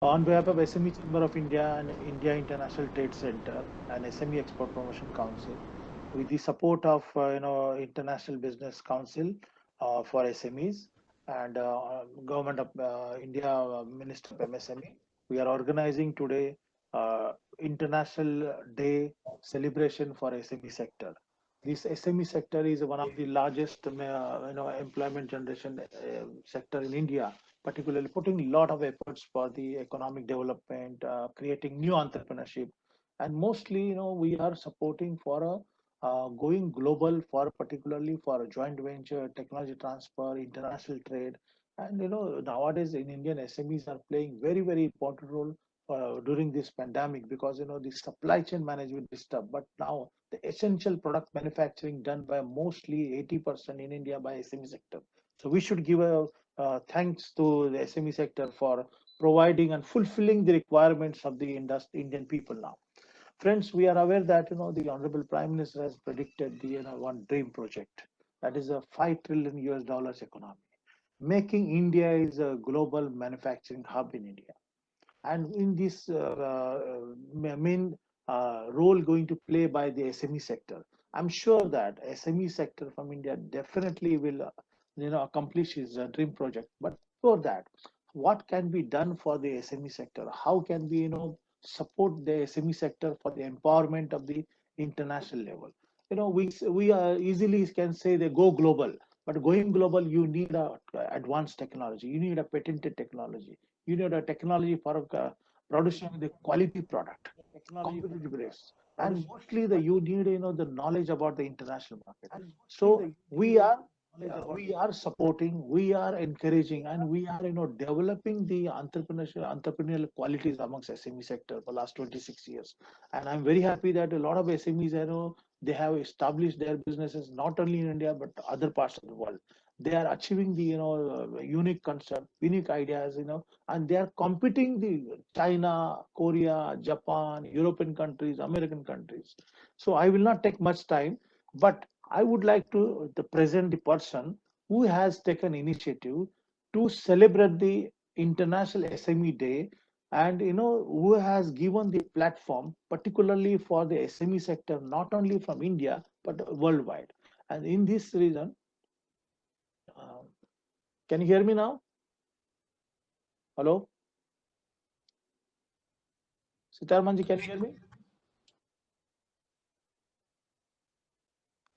On behalf of SME Chamber of India and India International Trade Center and SME Export Promotion Council, with the support of International Business Council for SMEs and Government of India Minister of MSME, we are organizing today International Day Celebration for SME sector. This SME sector is one of the largest employment generation sector in India, particularly putting a lot of efforts for the economic development, creating new entrepreneurship, and mostly, we are supporting for a going global for particularly for joint venture, technology transfer, international trade, and nowadays in Indian SMEs are playing very important role during this pandemic because the supply chain management is tough. But now the essential product manufacturing done by mostly 80% in India by SME sector. So we should give a thanks to the SME sector for providing and fulfilling the requirements of the Indian people now. Friends, we are aware that the Honorable Prime Minister has predicted the one dream project, that is a $5 trillion US economy, making India is a global manufacturing hub in India. And in this main role going to play by the SME sector, I'm sure that SME sector from India definitely will accomplish his dream project. But for that, what can be done for the SME sector? How can we support the SME sector for the empowerment of the international level? We easily can say they go global, but going global, you need a advanced technology, you need a patented technology, you need a technology for producing the quality product, competitive rates, and mostly you need the knowledge about the international market. So we are supporting, we are encouraging, and we are developing the entrepreneurial qualities amongst SME sector for last 26 years. And I'm very happy that a lot of SMEs they have established their businesses not only in India but other parts of the world. They are achieving the unique concept, unique ideas, and they are competing the China, Korea, Japan, European countries, American countries. So I will not take much time, but I would like to present the person who has taken initiative to celebrate the International SME Day, and who has given the platform particularly for the SME sector not only from India but worldwide. And in this reason, uh, can you hear me now? Hello, Seetharaman ji, can you hear me?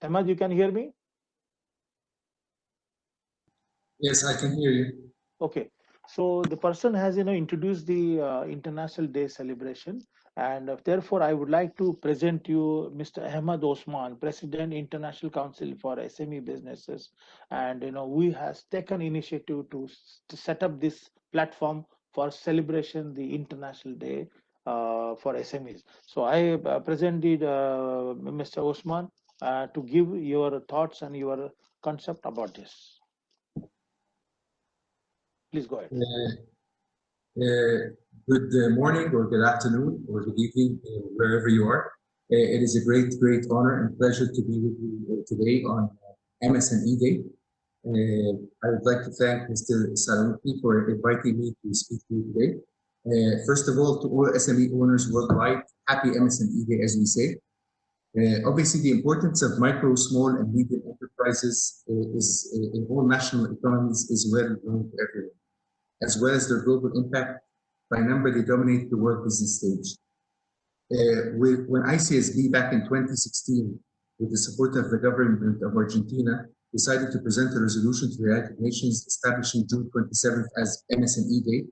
Ahmed, you can hear me? Yes, I can hear you. Okay, so the person has introduced the International Day celebration, and therefore I would like to present you Mr. Ahmed Osman, President International Council for SME Businesses, and we has taken initiative to set up this platform for celebration the International Day for SMEs. So I presented Mr. Osman to give your thoughts and your concept about this. Please go ahead. Good morning or good afternoon or good evening, wherever you are. It is a great honor and pleasure to be with you today on MSME Day. I would like to thank Mr. Salunkhe for inviting me to speak to you today. First of all, to all SME owners worldwide, happy MSME Day, as we say. Obviously, the importance of micro, small, and medium enterprises is in all national economies is well known to everyone, as well as their global impact. By number, they dominate the world business stage. When ICSB back in 2016, with the support of the government of Argentina, decided to present a resolution to the United Nations establishing June 27th as MSME Day,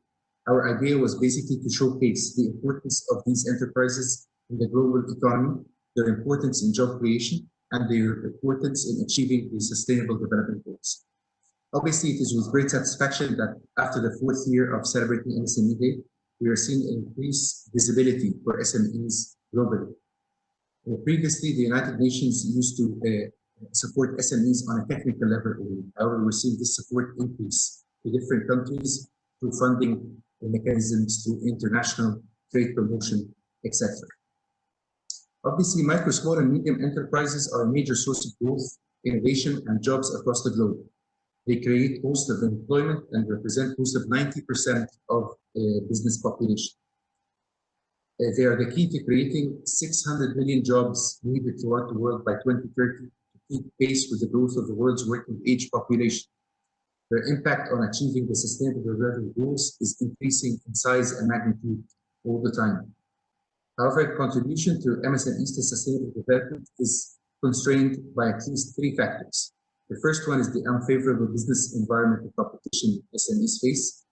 our idea was basically to showcase the importance of these enterprises in the global economy, their importance in job creation, and their importance in achieving the Sustainable Development Goals. Obviously, it is with great satisfaction that after the 4th year of celebrating MSME Day, we are seeing increased visibility for SMEs globally. Previously, the United Nations used to support SMEs on a technical level only. However, we're seeing this support increase to different countries through funding mechanisms, through international trade promotion, etc. Obviously, micro, small, and medium enterprises are a major source of growth, innovation, and jobs across the globe. They create most of the employment and represent most of 90% of business population. They are the key to creating 600 million jobs needed throughout the world by 2030 to keep pace with the growth of the world's working age population. Their impact on achieving the sustainable development goals is increasing in size and magnitude all the time. However, contribution to MSMEs to sustainable development is constrained by at least three factors. The first one is the unfavorable business environment and competition SMEs face.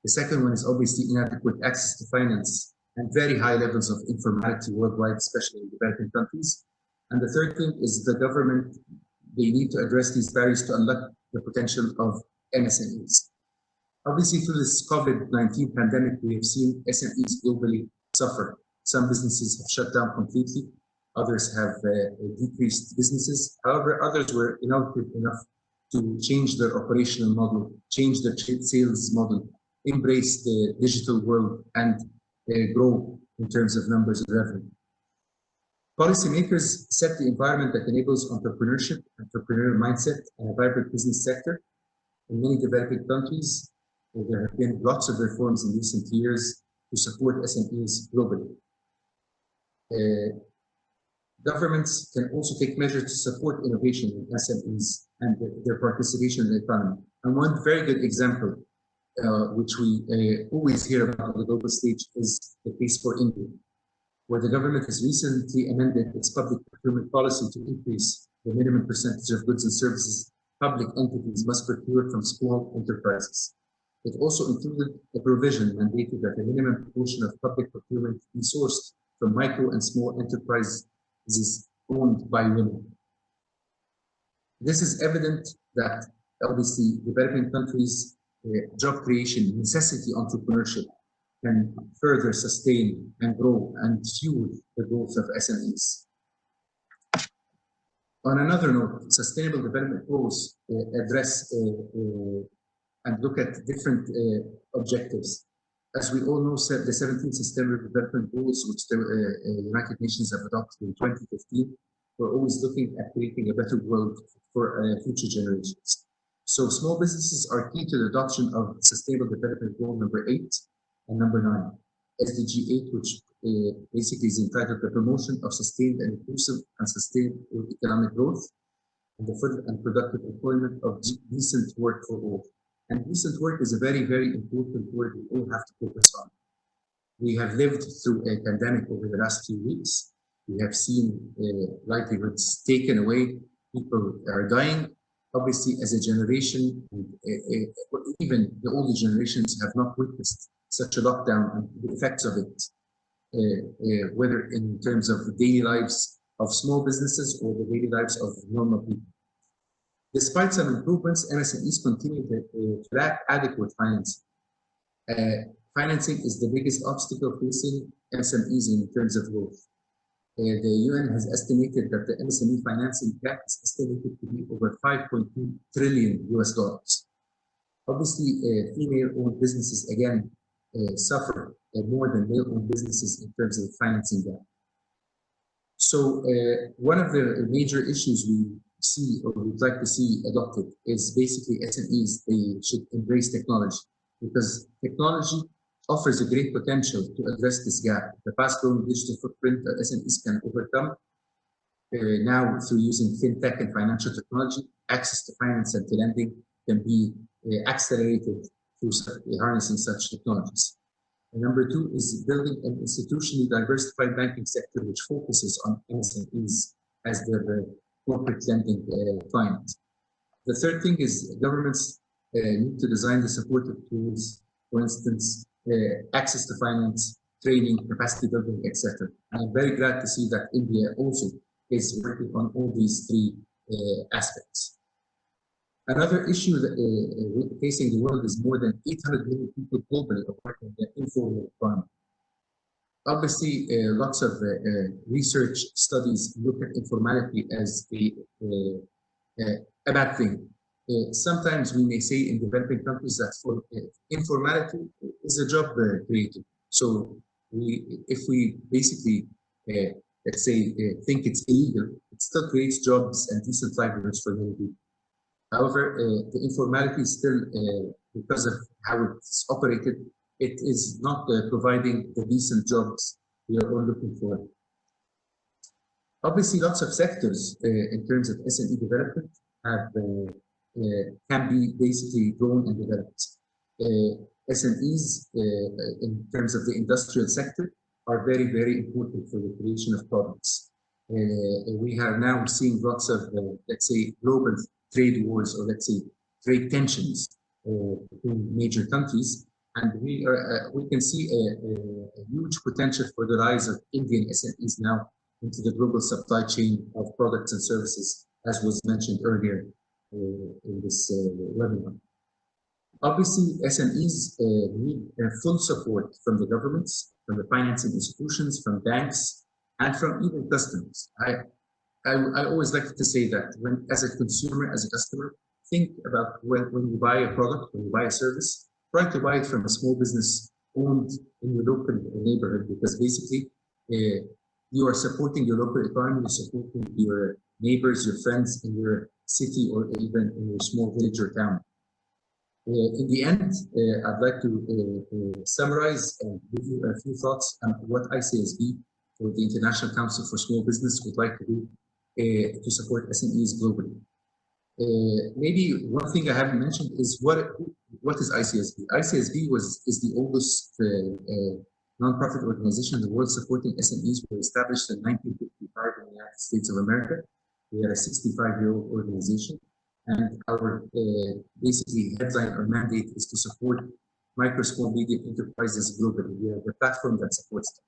The second one is obviously inadequate access to finance and very high levels of informality worldwide, especially in developing countries. And the third thing is the government, they need to address these barriers to unlock the potential of MSMEs. Obviously, through this COVID-19 pandemic, we have seen SMEs globally suffer. Some businesses have shut down completely, others have decreased businesses. However, others were innovative enough to change their operational model, change their sales model, embrace the digital world, and grow in terms of numbers of revenue. Policymakers set the environment that enables entrepreneurship, entrepreneurial mindset, and a vibrant business sector. In many developing countries, there have been lots of reforms in recent years to support SMEs globally. Governments can also take measures to support innovation in SMEs and their participation in the economy. And one very good example, which we always hear about on the global stage, is the case for India, where the government has recently amended its public procurement policy to increase the minimum percentage of goods and services public entities must procure from small enterprises. It also included a provision mandated that the minimum proportion of public procurement be sourced from micro and small enterprises owned by women. This is evident that obviously developing countries' job creation, necessity entrepreneurship can further sustain and grow and fuel the growth of SMEs. On another note, sustainable development goals address and look at different objectives. As we all know, the 17 Sustainable Development Goals, which the United Nations have adopted in 2015, we're always looking at creating a better world for future generations. So small businesses are key to the adoption of Sustainable Development Goal number 8 and number 9. SDG 8, which basically is entitled the promotion of sustained and inclusive and sustainable economic growth and the full and productive employment of decent work for all. And decent work is a very, very important word we all have to focus on. We have lived through a pandemic over the last few weeks. We have seen livelihoods taken away. People are dying. Obviously, as a generation, even the older generations have not witnessed such a lockdown and the effects of it, whether in terms of the daily lives of small businesses or the daily lives of normal people. Despite some improvements, MSMEs continue to lack adequate financing. Financing is the biggest obstacle facing MSMEs in terms of growth. The UN has estimated that the MSME financing gap is estimated to be over $5.2 trillion US. Obviously, female-owned businesses again suffer more than male-owned businesses in terms of the financing gap. So one of the major issues we see or would like to see adopted is basically SMEs. They should embrace technology because technology offers a great potential to address this gap. The fast-growing digital footprint that SMEs can overcome now through using fintech and financial technology, access to finance and to lending can be accelerated through harnessing such technologies. And number 2 is building an institutionally diversified banking sector which focuses on MSMEs as their corporate lending client. The third thing is governments need to design the supportive tools, for instance, access to finance, training, capacity building, etc. And I'm very glad to see that India also is working on all these 3 aspects. Another issue that facing the world is more than 800 million people globally are working in the informal economy. Obviously, lots of research studies look at informality as a bad thing. Sometimes we may say in developing countries that for informality is a job creator. So if we basically, let's say, think it's illegal, it still creates jobs and decent livelihoods for many people. However, the informality is still, because of how it's operated, it is not providing the decent jobs we are all looking for. Obviously, lots of sectors in terms of SME development have can be basically grown and developed. SMEs in terms of the industrial sector are very, very important for the creation of products. We are now seeing lots of, let's say, global trade wars, or let's say trade tensions between major countries, and we can see a huge potential for the rise of Indian SMEs now into the global supply chain of products and services, as was mentioned earlier in this webinar. Obviously, SMEs need full support from the governments, from the financing institutions, from banks, and from even customers. I always like to say that when, as a consumer, as a customer, think about when you buy a product, when you buy a service, try to buy it from a small business owned in your local neighborhood, because basically you are supporting your local economy, you're supporting your neighbors, your friends in your city, or even in your small village or town. In the end, I'd like to summarize and give you a few thoughts on what ICSB, or the International Council for Small Business, would like to do to support SMEs globally. Maybe one thing I haven't mentioned is what is ICSB? ICSB is the oldest non-profit organization in the world supporting SMEs. We were established in 1955 in the United States of America. We are a 65-year-old organization, and our basically headline or mandate is to support micro, small, medium enterprises globally. We have a platform that supports them.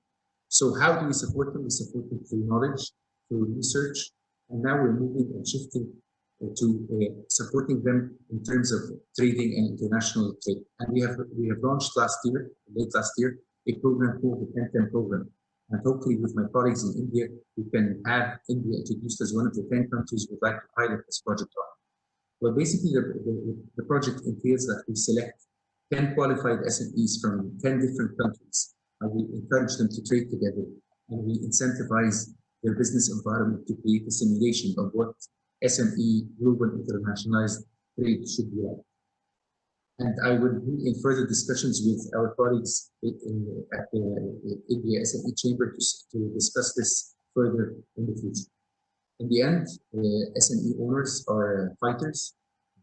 So how do we support them? We support them through knowledge, through research, and now we're moving and shifting to supporting them in terms of trading and international trade. And we have launched late last year, a program called the 10-10 program. And hopefully with my colleagues in India, we can have India introduced as one of the 10 countries we'd like to pilot this project on. Well, basically the project entails that we select 10 qualified SMEs from 10 different countries, and we encourage them to trade together, and we incentivize their business environment to create a simulation of what SME global internationalized trade should be like. And I will be in further discussions with our colleagues at the India SME Chamber to discuss this further in the future. In the end, SME owners are fighters.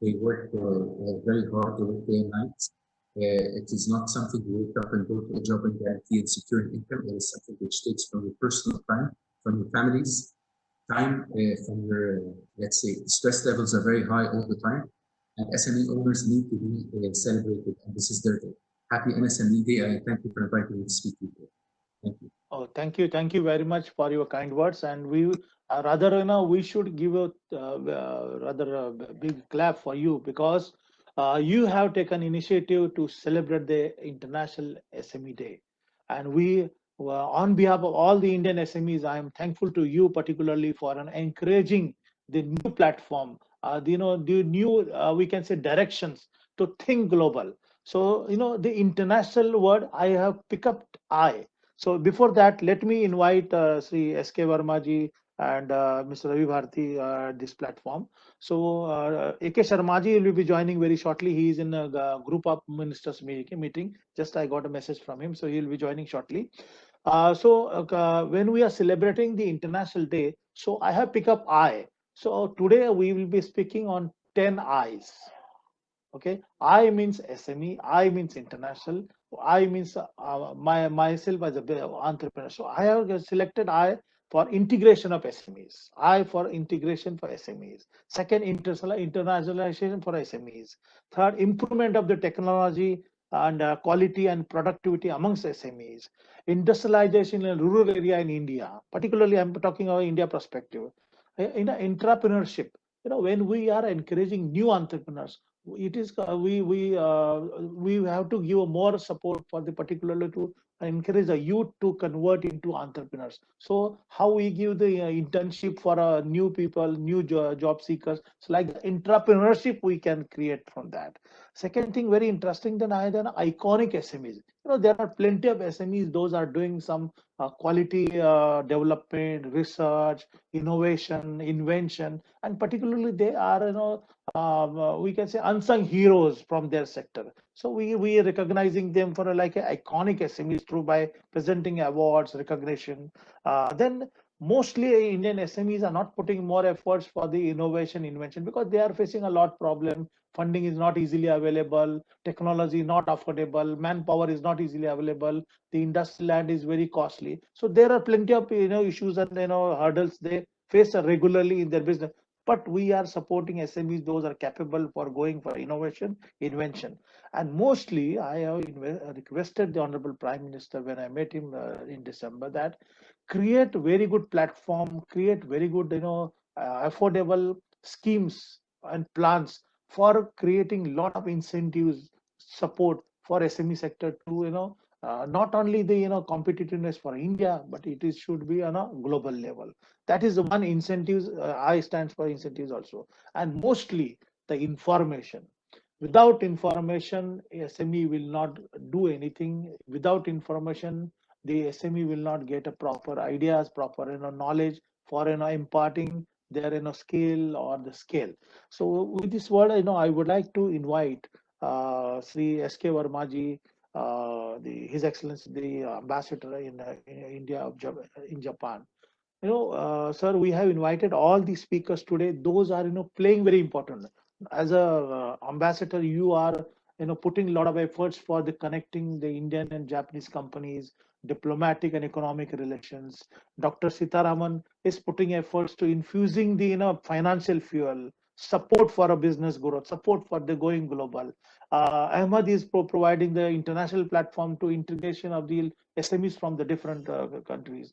They work very hard, they work day and night. It is not something you wake up and go to a job and guarantee and secure an income. It is something which takes from your personal time, from your families, time, from your, let's say, stress levels are very high all the time. And SME owners need to be celebrated, and this is their day. Happy MSME Day, and thank you for inviting me to speak to you. Thank you. Oh, thank you very much for your kind words. And we we should give a rather big clap for you, because you have taken initiative to celebrate the International SME Day. And we, on behalf of all the Indian SMEs, I am thankful to you particularly for encouraging the new platform, the new we can say directions to think global. So the international word I have picked up I. So before that, let me invite Sri S.K. Verma ji and Mr. Ravi Bharti this platform. So A.K. Sharma ji will be joining very shortly. He is in a group of ministers meeting. Just I got a message from him, so he will be joining shortly. When we are celebrating the International Day, so I have picked up I. So today we will be speaking on 10 I's. Okay, I means SME, I means international, I means myself as a entrepreneur. So I have selected I for integration of SMEs, I for integration for SMEs. Second, internationalization for SMEs. Third, improvement of the technology and quality and productivity amongst SMEs. Industrialization in rural area in India, particularly I'm talking about India perspective. In entrepreneurship, when we are encouraging new entrepreneurs, it is we have to give more support for the particularly to encourage the youth to convert into entrepreneurs. So how we give the internship for new people, new job seekers. So like entrepreneurship we can create from that. Second thing very interesting, then iconic SMEs. there are plenty of SMEs. Those are doing some quality development, research, innovation, invention, and particularly they are, we can say unsung heroes from their sector. So we are recognizing them for like a iconic SMEs through by presenting awards, recognition. Then mostly Indian SMEs are not putting more efforts for the innovation, invention, because they are facing a lot problem. Funding is not easily available, technology is not affordable, manpower is not easily available, the industrial land is very costly. So there are plenty of issues and hurdles they face regularly in their business. But we are supporting SMEs; those are capable for going for innovation, invention. And mostly, I have requested the Honorable Prime Minister when I met him in December that create very good platform, create very good, affordable schemes and plans for creating a lot of incentives, support for SME sector to, not only the, competitiveness for India, but it is should be on a global level. That is the one incentives. I stands for incentives also, and mostly the information. Without information, SME will not do anything. Without information, the SME will not get a proper ideas, proper knowledge for imparting their skill or the scale. So with this word, I would like to invite Sri S.K. Verma His Excellency the Ambassador in India in Japan. Sir, we have invited all the speakers today. Those are, playing very important. As a ambassador, you are, putting a lot of efforts for the connecting the Indian and Japanese companies, diplomatic and economic relations. Dr. Seetharaman is putting efforts to infusing the, financial fuel, support for a business growth, support for the going global. Ahmed is providing the international platform to integration of the SMEs from the different countries.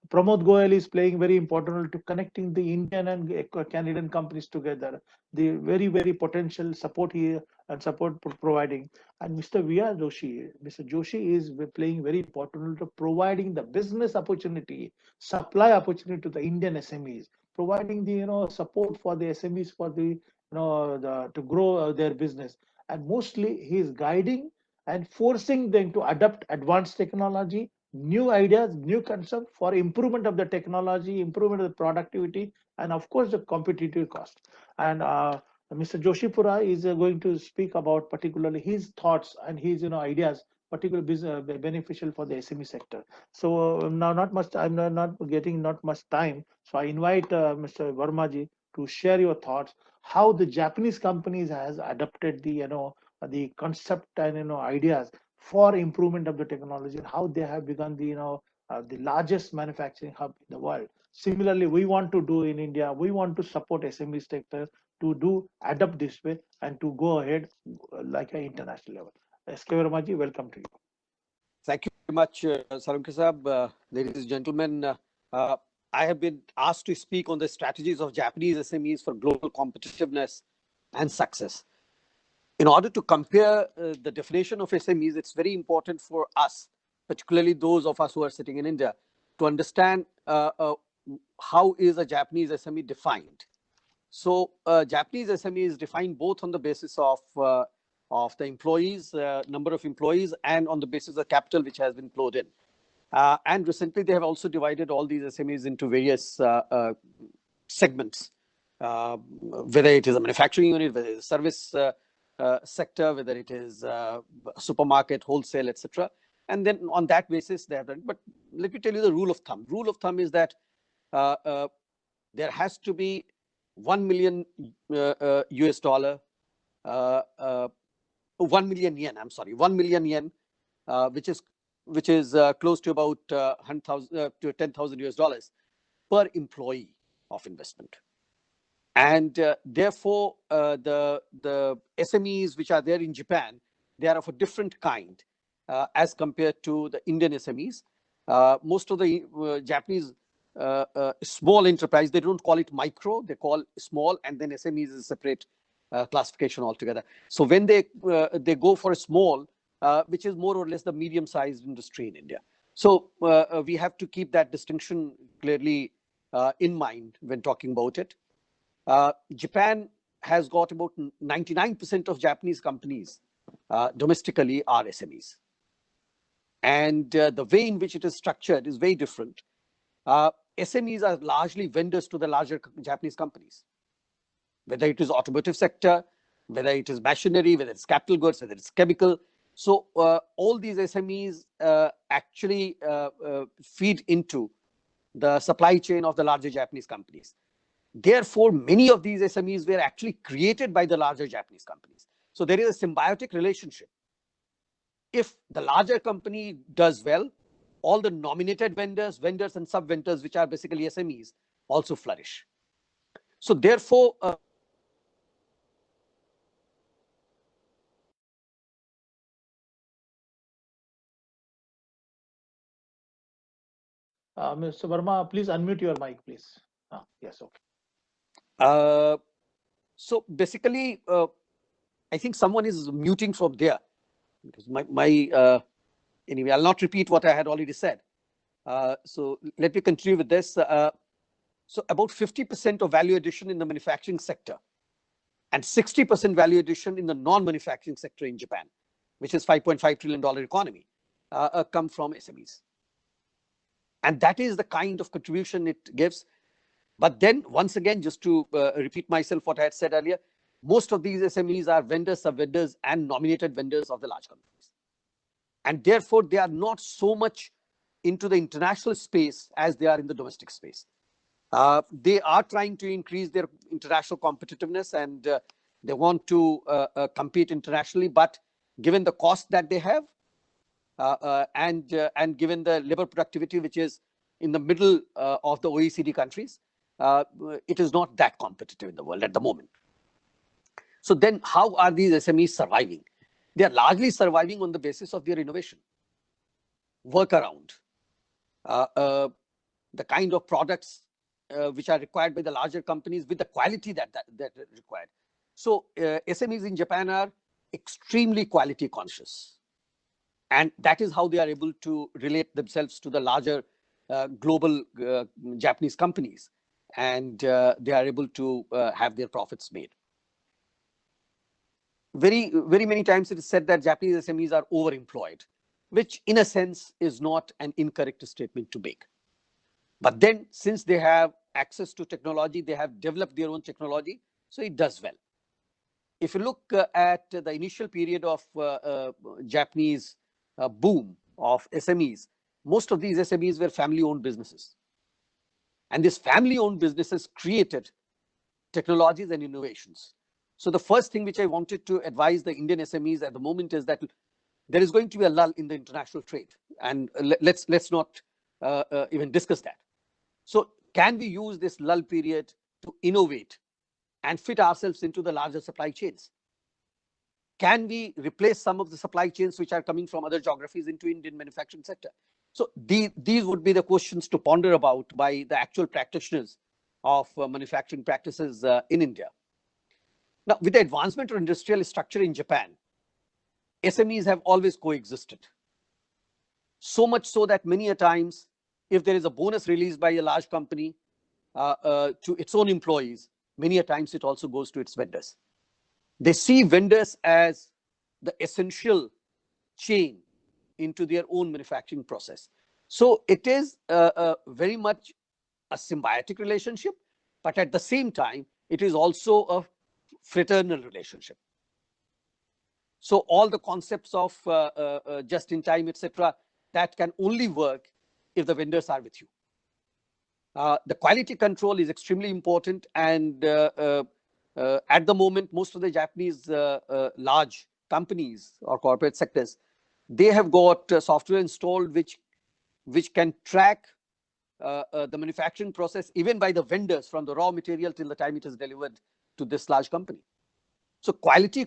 Pramod Goyal is playing very important role to connecting the Indian and Canadian companies together. The very, very potential support here and support providing. And Mr. V.R. Joshi, Mr. Joshi is playing very important role to providing the business opportunity, supply opportunity to the Indian SMEs, providing the support for the SMEs for the to grow their business. And mostly he is guiding and forcing them to adopt advanced technology, new ideas, new concept for improvement of the technology, improvement of the productivity, and of course the competitive cost. And Mr. Joshipura is going to speak about particularly his thoughts and his ideas, particularly business, beneficial for the SME sector. So now not much, I'm not getting not much time. So I invite Mr. Vermaji to share your thoughts how the Japanese companies has adopted the concept and ideas for improvement of the technology and how they have become the largest manufacturing hub in the world. Similarly, we want to do in India. We want to support SME sector to do adapt this way and to go ahead like an international level. SK Vermaji, welcome to you. Thank you very much, Salunkhe Sahab. Ladies and gentlemen, I have been asked to speak on the strategies of Japanese SMEs for global competitiveness and success. In order to compare the definition of SMEs, it's very important for us, particularly those of us who are sitting in India, to understand how is a Japanese SME defined. So Japanese SME is defined both on the basis of the employees, number of employees, and on the basis of capital which has been flowed in. And recently, they have also divided all these SMEs into various segments, whether it is a manufacturing unit, whether it is a service sector, whether it is supermarket, wholesale, etc. And then on that basis, they have done. But let me tell you the rule of thumb. Rule of thumb is that there has to be 1 million US dollar, 1 million yen. I'm sorry, 1 million yen, which is close to about 100,000 to 10,000 US dollars per employee of investment. And therefore, the SMEs which are there in Japan, they are of a different kind as compared to the Indian SMEs. Most of the Japanese small enterprise, they don't call it micro, they call small, and then SMEs is a separate classification altogether. So when they go for a small, which is more or less the medium-sized industry in India. So we have to keep that distinction clearly in mind when talking about it. Japan has got about 99% of Japanese companies domestically are SMEs. and the way in which it is structured is very different. SMEs are largely vendors to the larger Japanese companies, whether it is automotive sector, whether it is machinery, whether it's capital goods, whether it's chemical. So all these SMEs actually feed into the supply chain of the larger Japanese companies. Therefore, many of these SMEs were actually created by the larger Japanese companies. So there is a symbiotic relationship. If the larger company does well, all the nominated vendors and sub-vendors, which are basically SMEs, also flourish. So therefore, Mr. Verma, please unmute your mic, please. Yes, okay. So basically, I think someone is muting from there. Because anyway, I'll not repeat what I had already said. So let me continue with this. So about 50% of value addition in the manufacturing sector and 60% value addition in the non-manufacturing sector in Japan, which is $5.5 trillion economy, come from SMEs. And that is the kind of contribution it gives. But then once again, just to repeat myself what I had said earlier, most of these SMEs are vendors, sub-vendors, and nominated vendors of the large companies. And therefore, they are not so much into the international space as they are in the domestic space. They are trying to increase their international competitiveness, and they want to compete internationally. But given the cost that they have, and given the labor productivity, which is in the middle of the OECD countries, it is not that competitive in the world at the moment. So then how are these SMEs surviving? They are largely surviving on the basis of their innovation, workaround, the kind of products which are required by the larger companies with the quality that are required. So SMEs in Japan are extremely quality conscious. And that is how they are able to relate themselves to the larger global Japanese companies. And they are able to have their profits made. Very many times it is said that Japanese SMEs are overemployed, which in a sense is not an incorrect statement to make. But then since they have access to technology, they have developed their own technology, so it does well. If you look at the initial period of Japanese boom of SMEs, most of these SMEs were family-owned businesses. And these family-owned businesses created technologies and innovations. So the first thing which I wanted to advise the Indian SMEs at the moment is that there is going to be a lull in the international trade. And let's not even discuss that. So can we use this lull period to innovate and fit ourselves into the larger supply chains? Can we replace some of the supply chains which are coming from other geographies into Indian manufacturing sector? So these would be the questions to ponder about by the actual practitioners of manufacturing practices in India. Now, with the advancement of industrial structure in Japan, SMEs have always coexisted. So much so that many a times, if there is a bonus released by a large company to its own employees, many a times it also goes to its vendors. They see vendors as the essential chain into their own manufacturing process. So it is very much a symbiotic relationship, but at the same time, it is also a fraternal relationship. So all the concepts of just in time, etc., that can only work if the vendors are with you. The quality control is extremely important, and at the moment, most of the Japanese large companies or corporate sectors, they have got software installed which can track the manufacturing process even by the vendors from the raw material till the time it is delivered to this large company. So quality,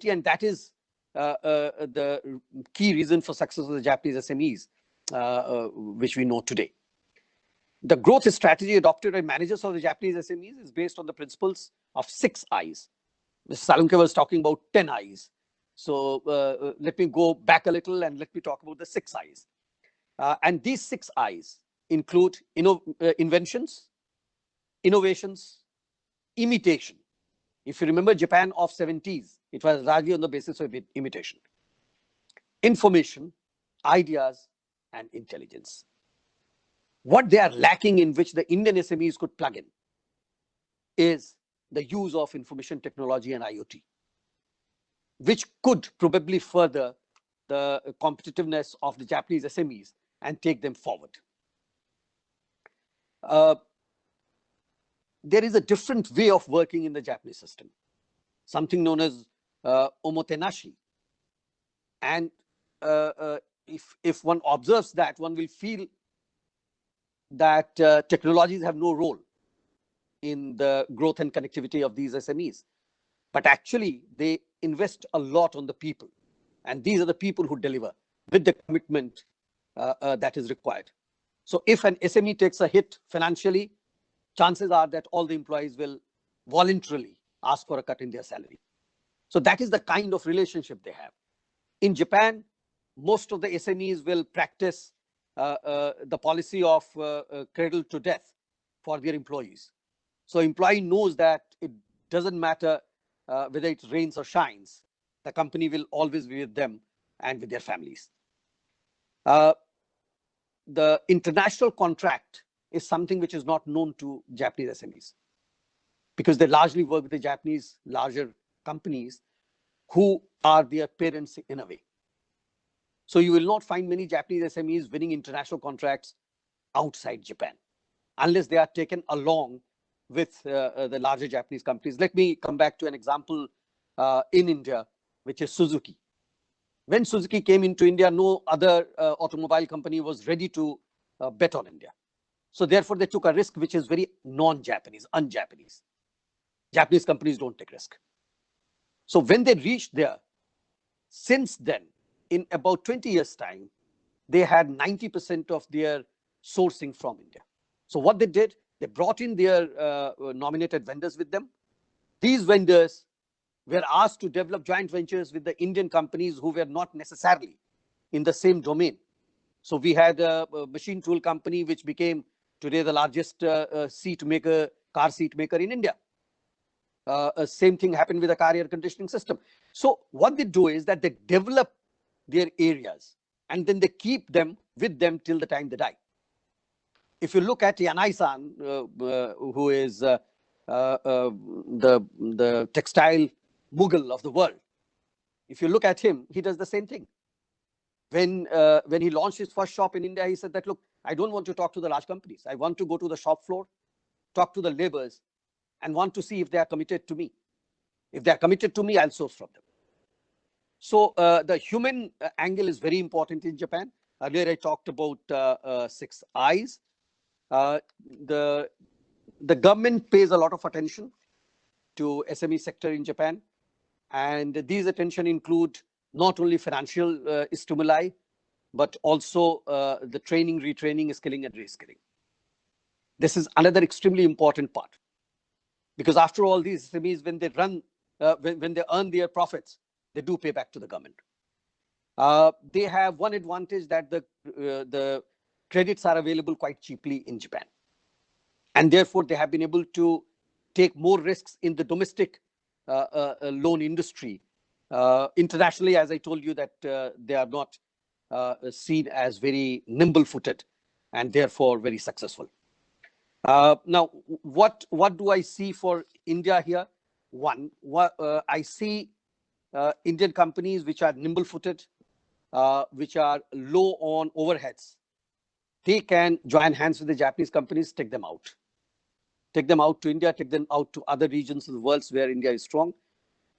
and that is the key reason for success of the Japanese SMEs, which we know today. The growth strategy adopted by managers of the Japanese SMEs is based on the principles of 6 I's. Mr. Salunkhe was talking about 10 I's. So let me go back a little and let me talk about the 6 I's. And these 6 I's include inventions, innovations, imitation. If you remember Japan of 70s, it was largely on the basis of imitation. Information, ideas, and intelligence. What they are lacking, in which the Indian SMEs could plug in, is the use of information technology and IoT, which could probably further the competitiveness of the Japanese SMEs and take them forward. There is a different way of working in the Japanese system, something known as omotenashi. And if one observes that, one will feel that technologies have no role in the growth and connectivity of these SMEs. But actually, they invest a lot on the people. And these are the people who deliver with the commitment that is required. So if an SME takes a hit financially, chances are that all the employees will voluntarily ask for a cut in their salary. So that is the kind of relationship they have. In Japan, most of the SMEs will practice the policy of cradle to death for their employees. So employee knows that it doesn't matter whether it rains or shines, the company will always be with them and with their families. The international contract is something which is not known to Japanese SMEs, because they largely work with the Japanese larger companies who are their parents in a way. So you will not find many Japanese SMEs winning international contracts outside Japan, unless they are taken along with the larger Japanese companies. Let me come back to an example in India, which is Suzuki. When Suzuki came into India, no other automobile company was ready to bet on India. So therefore, they took a risk which is very non-Japanese, un-Japanese. Japanese companies don't take risk. So when they reached there, since then, in about 20 years' time, they had 90% of their sourcing from India. So what they did, they brought in their nominated vendors with them. These vendors were asked to develop joint ventures with the Indian companies who were not necessarily in the same domain. So we had a machine tool company which became today the largest seat maker, car seat maker in India. Same thing happened with the car air conditioning system. So what they do is that they develop their areas and then they keep them with them till the time they die. If you look at Yanai-san, who is the textile Mughal of the world, if you look at him, he does the same thing. When he launched his first shop in India, he said that, look, I don't want to talk to the large companies. I want to go to the shop floor, talk to the laborers, and want to see if they are committed to me. If they are committed to me, I'll source from them. So the human angle is very important in Japan. Earlier, I talked about 6 I's. The government pays a lot of attention to SME sector in Japan. And these attention include not only financial stimuli, but also the training, retraining, skilling, and reskilling. This is another extremely important part. Because after all, these SMEs, when they run, when they earn their profits, they do pay back to the government. They have one advantage, that the credits are available quite cheaply in Japan. And therefore, they have been able to take more risks in the domestic loan industry. Internationally, as I told you, that they are not seen as very nimble-footed and therefore very successful. Now, what do I see for India here? One, I see Indian companies which are nimble-footed, which are low on overheads. They can join hands with the Japanese companies, take them out. Take them out to India, take them out to other regions of the world where India is strong,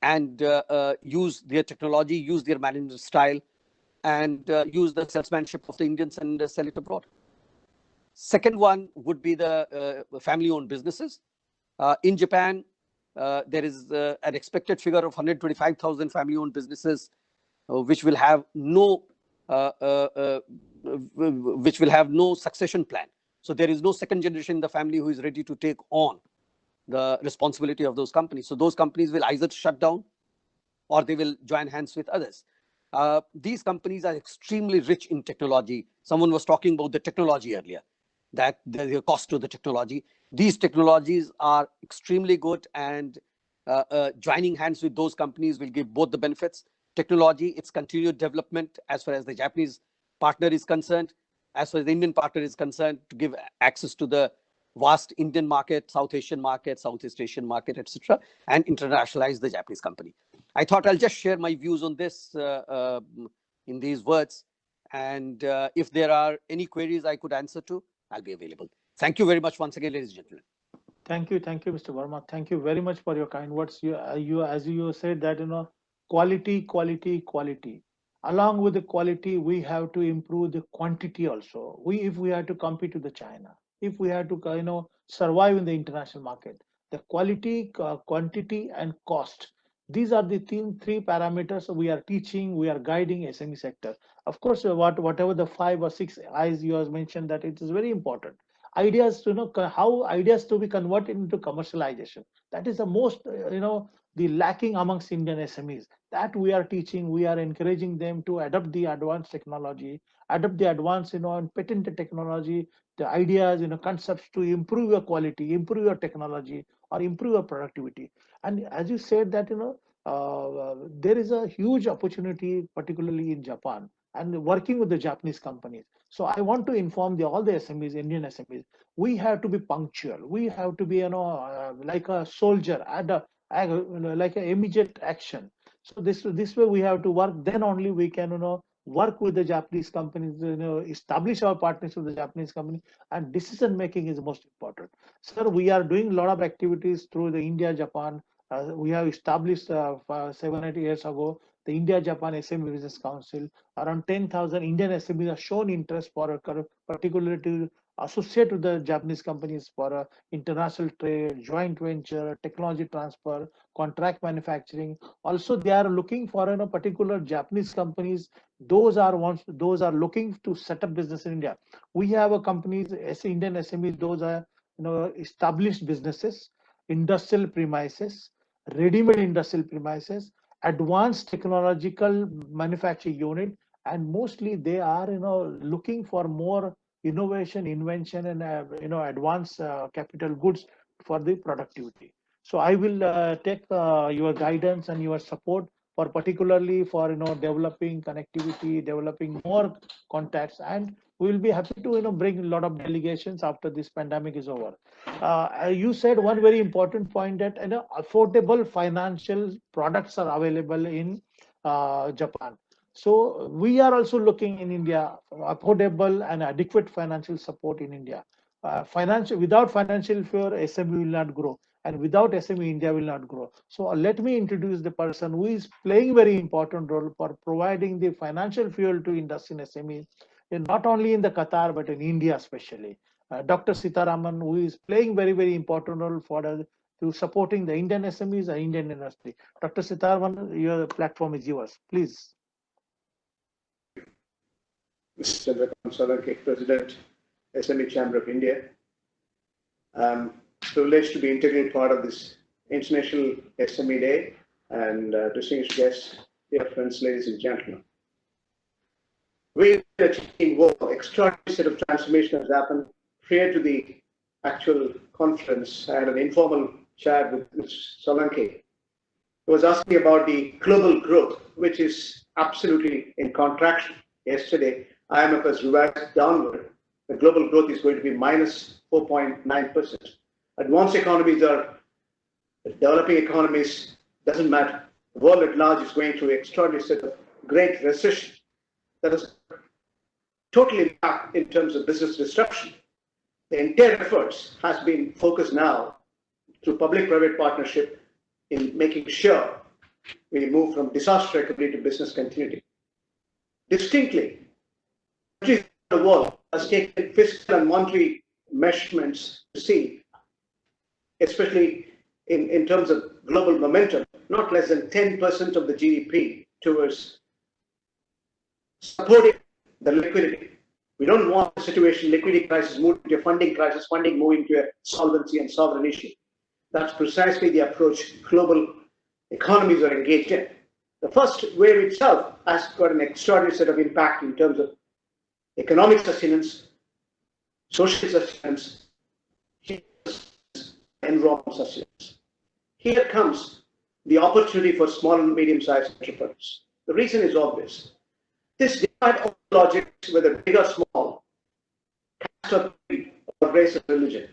and use their technology, use their management style, and use the salesmanship of the Indians and sell it abroad. Second one would be the family-owned businesses. In Japan, there is an expected figure of 125,000 family-owned businesses, which will have no succession plan. So there is no second generation in the family who is ready to take on the responsibility of those companies. So those companies will either shut down or they will join hands with others. These companies are extremely rich in technology. Someone was talking about the technology earlier, that there's a cost to the technology. These technologies are extremely good, and joining hands with those companies will give both the benefits. Technology, its continued development as far as the Japanese partner is concerned, as far as the Indian partner is concerned, to give access to the vast Indian market, South Asian market, Southeast Asian market, etc., and internationalize the Japanese company. I thought I'll just share my views on this in these words. And if there are any queries I could answer to, I'll be available. Thank you very much once again, ladies and gentlemen. Thank you, Mr. Verma. Thank you very much for your kind words. As you said that quality, quality, quality. Along with the quality, we have to improve the quantity also. If we have to compete with the China, if we have to survive in the international market, the quality, quantity, and cost. These are the three parameters we are teaching, we are guiding SME sector. Of course, whatever the 5 or 6 I's you have mentioned, that it is very important. Ideas to how ideas to be converted into commercialization. That is the most the lacking amongst Indian SMEs. That we are teaching, we are encouraging them to adopt the advanced technology, adopt the advanced and patented technology, the ideas, concepts to improve your quality, improve your technology, or improve your productivity. And as you said that there is a huge opportunity, particularly in Japan, and working with the Japanese companies. So I want to inform all the SMEs, Indian SMEs, we have to be punctual. We have to be, like a soldier, like an immediate action. So this way we have to work. Then only we can, work with the Japanese companies, establish our partnerships with the Japanese company, and decision making is most important. Sir, we are doing a lot of activities through the India-Japan. We have established 7 or 8 years ago the India-Japan SME Business Council. Around 10,000 Indian SMEs have shown interest for particularly to associate with the Japanese companies for international trade, joint venture, technology transfer, contract manufacturing. Also, they are looking for particular Japanese companies. Those are looking to set up business in India. We have a companies, Indian SMEs. Those are established businesses, industrial premises, ready-made industrial premises, advanced technological manufacturing unit, and mostly they are looking for more innovation, invention, and advanced capital goods for the productivity. So I will take your guidance and your support for particularly for developing connectivity, developing more contacts, and we will be happy to bring a lot of delegations after this pandemic is over. You said one very important point that affordable financial products are available in Japan. So we are also looking in India affordable and adequate financial support in India. Without financial fear, SME will not grow, and without SME, India will not grow. So let me introduce the person who is playing very important role for providing the financial fuel to industry and SME, not only in the Qatar but in India especially. Dr. Seetharaman, who is playing very, very important role for to supporting the Indian SMEs and Indian industry. Dr. Seetharaman, your platform is yours. Please. Mr. Chandrakant, Salunkhe, President, SME Chamber of India. Privileged to be integral part of this International SME Day, and distinguished guests, dear friends, ladies and gentlemen. We are achieving work, extraordinary set of transformation has happened. Prior to the actual conference, I had an informal chat with Mr. Salunkhe, who was asking about the global growth, which is absolutely in contraction. Yesterday, IMF has revised downward. The global growth is going to be minus 4.9%. Advanced economies are developing economies, doesn't matter. The world at large is going through an extraordinary set of great recession that is totally back in terms of business disruption. The entire efforts has been focused now through public-private partnership in making sure we move from disaster recovery to business continuity. Distinctly, countries in the world has taken fiscal and monetary measurements to see, especially in terms of global momentum, not less than 10% of the GDP towards supporting the liquidity. We don't want a situation, liquidity crisis moving to a funding crisis, funding moving to a solvency and sovereign issue. That's precisely the approach global economies are engaged in. The first wave itself has got an extraordinary set of impact in terms of economic sustenance, social sustenance, environmental sustenance. Here comes the opportunity for small and medium-sized entrepreneurs. The reason is obvious. This all logic, whether big or small, caste or creed or race or religion.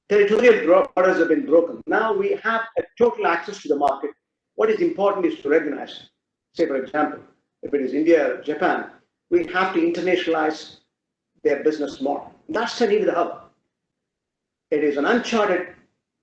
Territorial borders have been broken. Now we have a total access to the market. What is important is to recognize, say for example, if it is India or Japan, we have to internationalize their business model. That's the need of the hub. It is an uncharted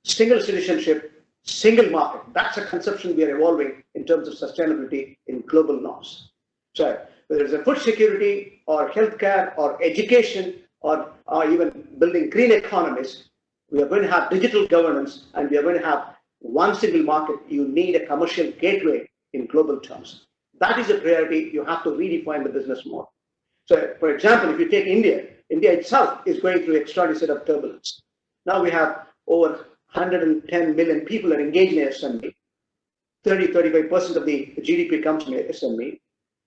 single citizenship, single market. That's a conception we are evolving in terms of sustainability in global norms. So whether it's a food security or healthcare or education or even building green economies, we are going to have digital governance and we are going to have one single market. You need a commercial gateway in global terms. That is a priority. You have to redefine the business model. So, for example, if you take India, India itself is going through an extraordinary set of turbulence. Now we have over 110 million people are engaged in SME. 35% of the GDP comes from SME.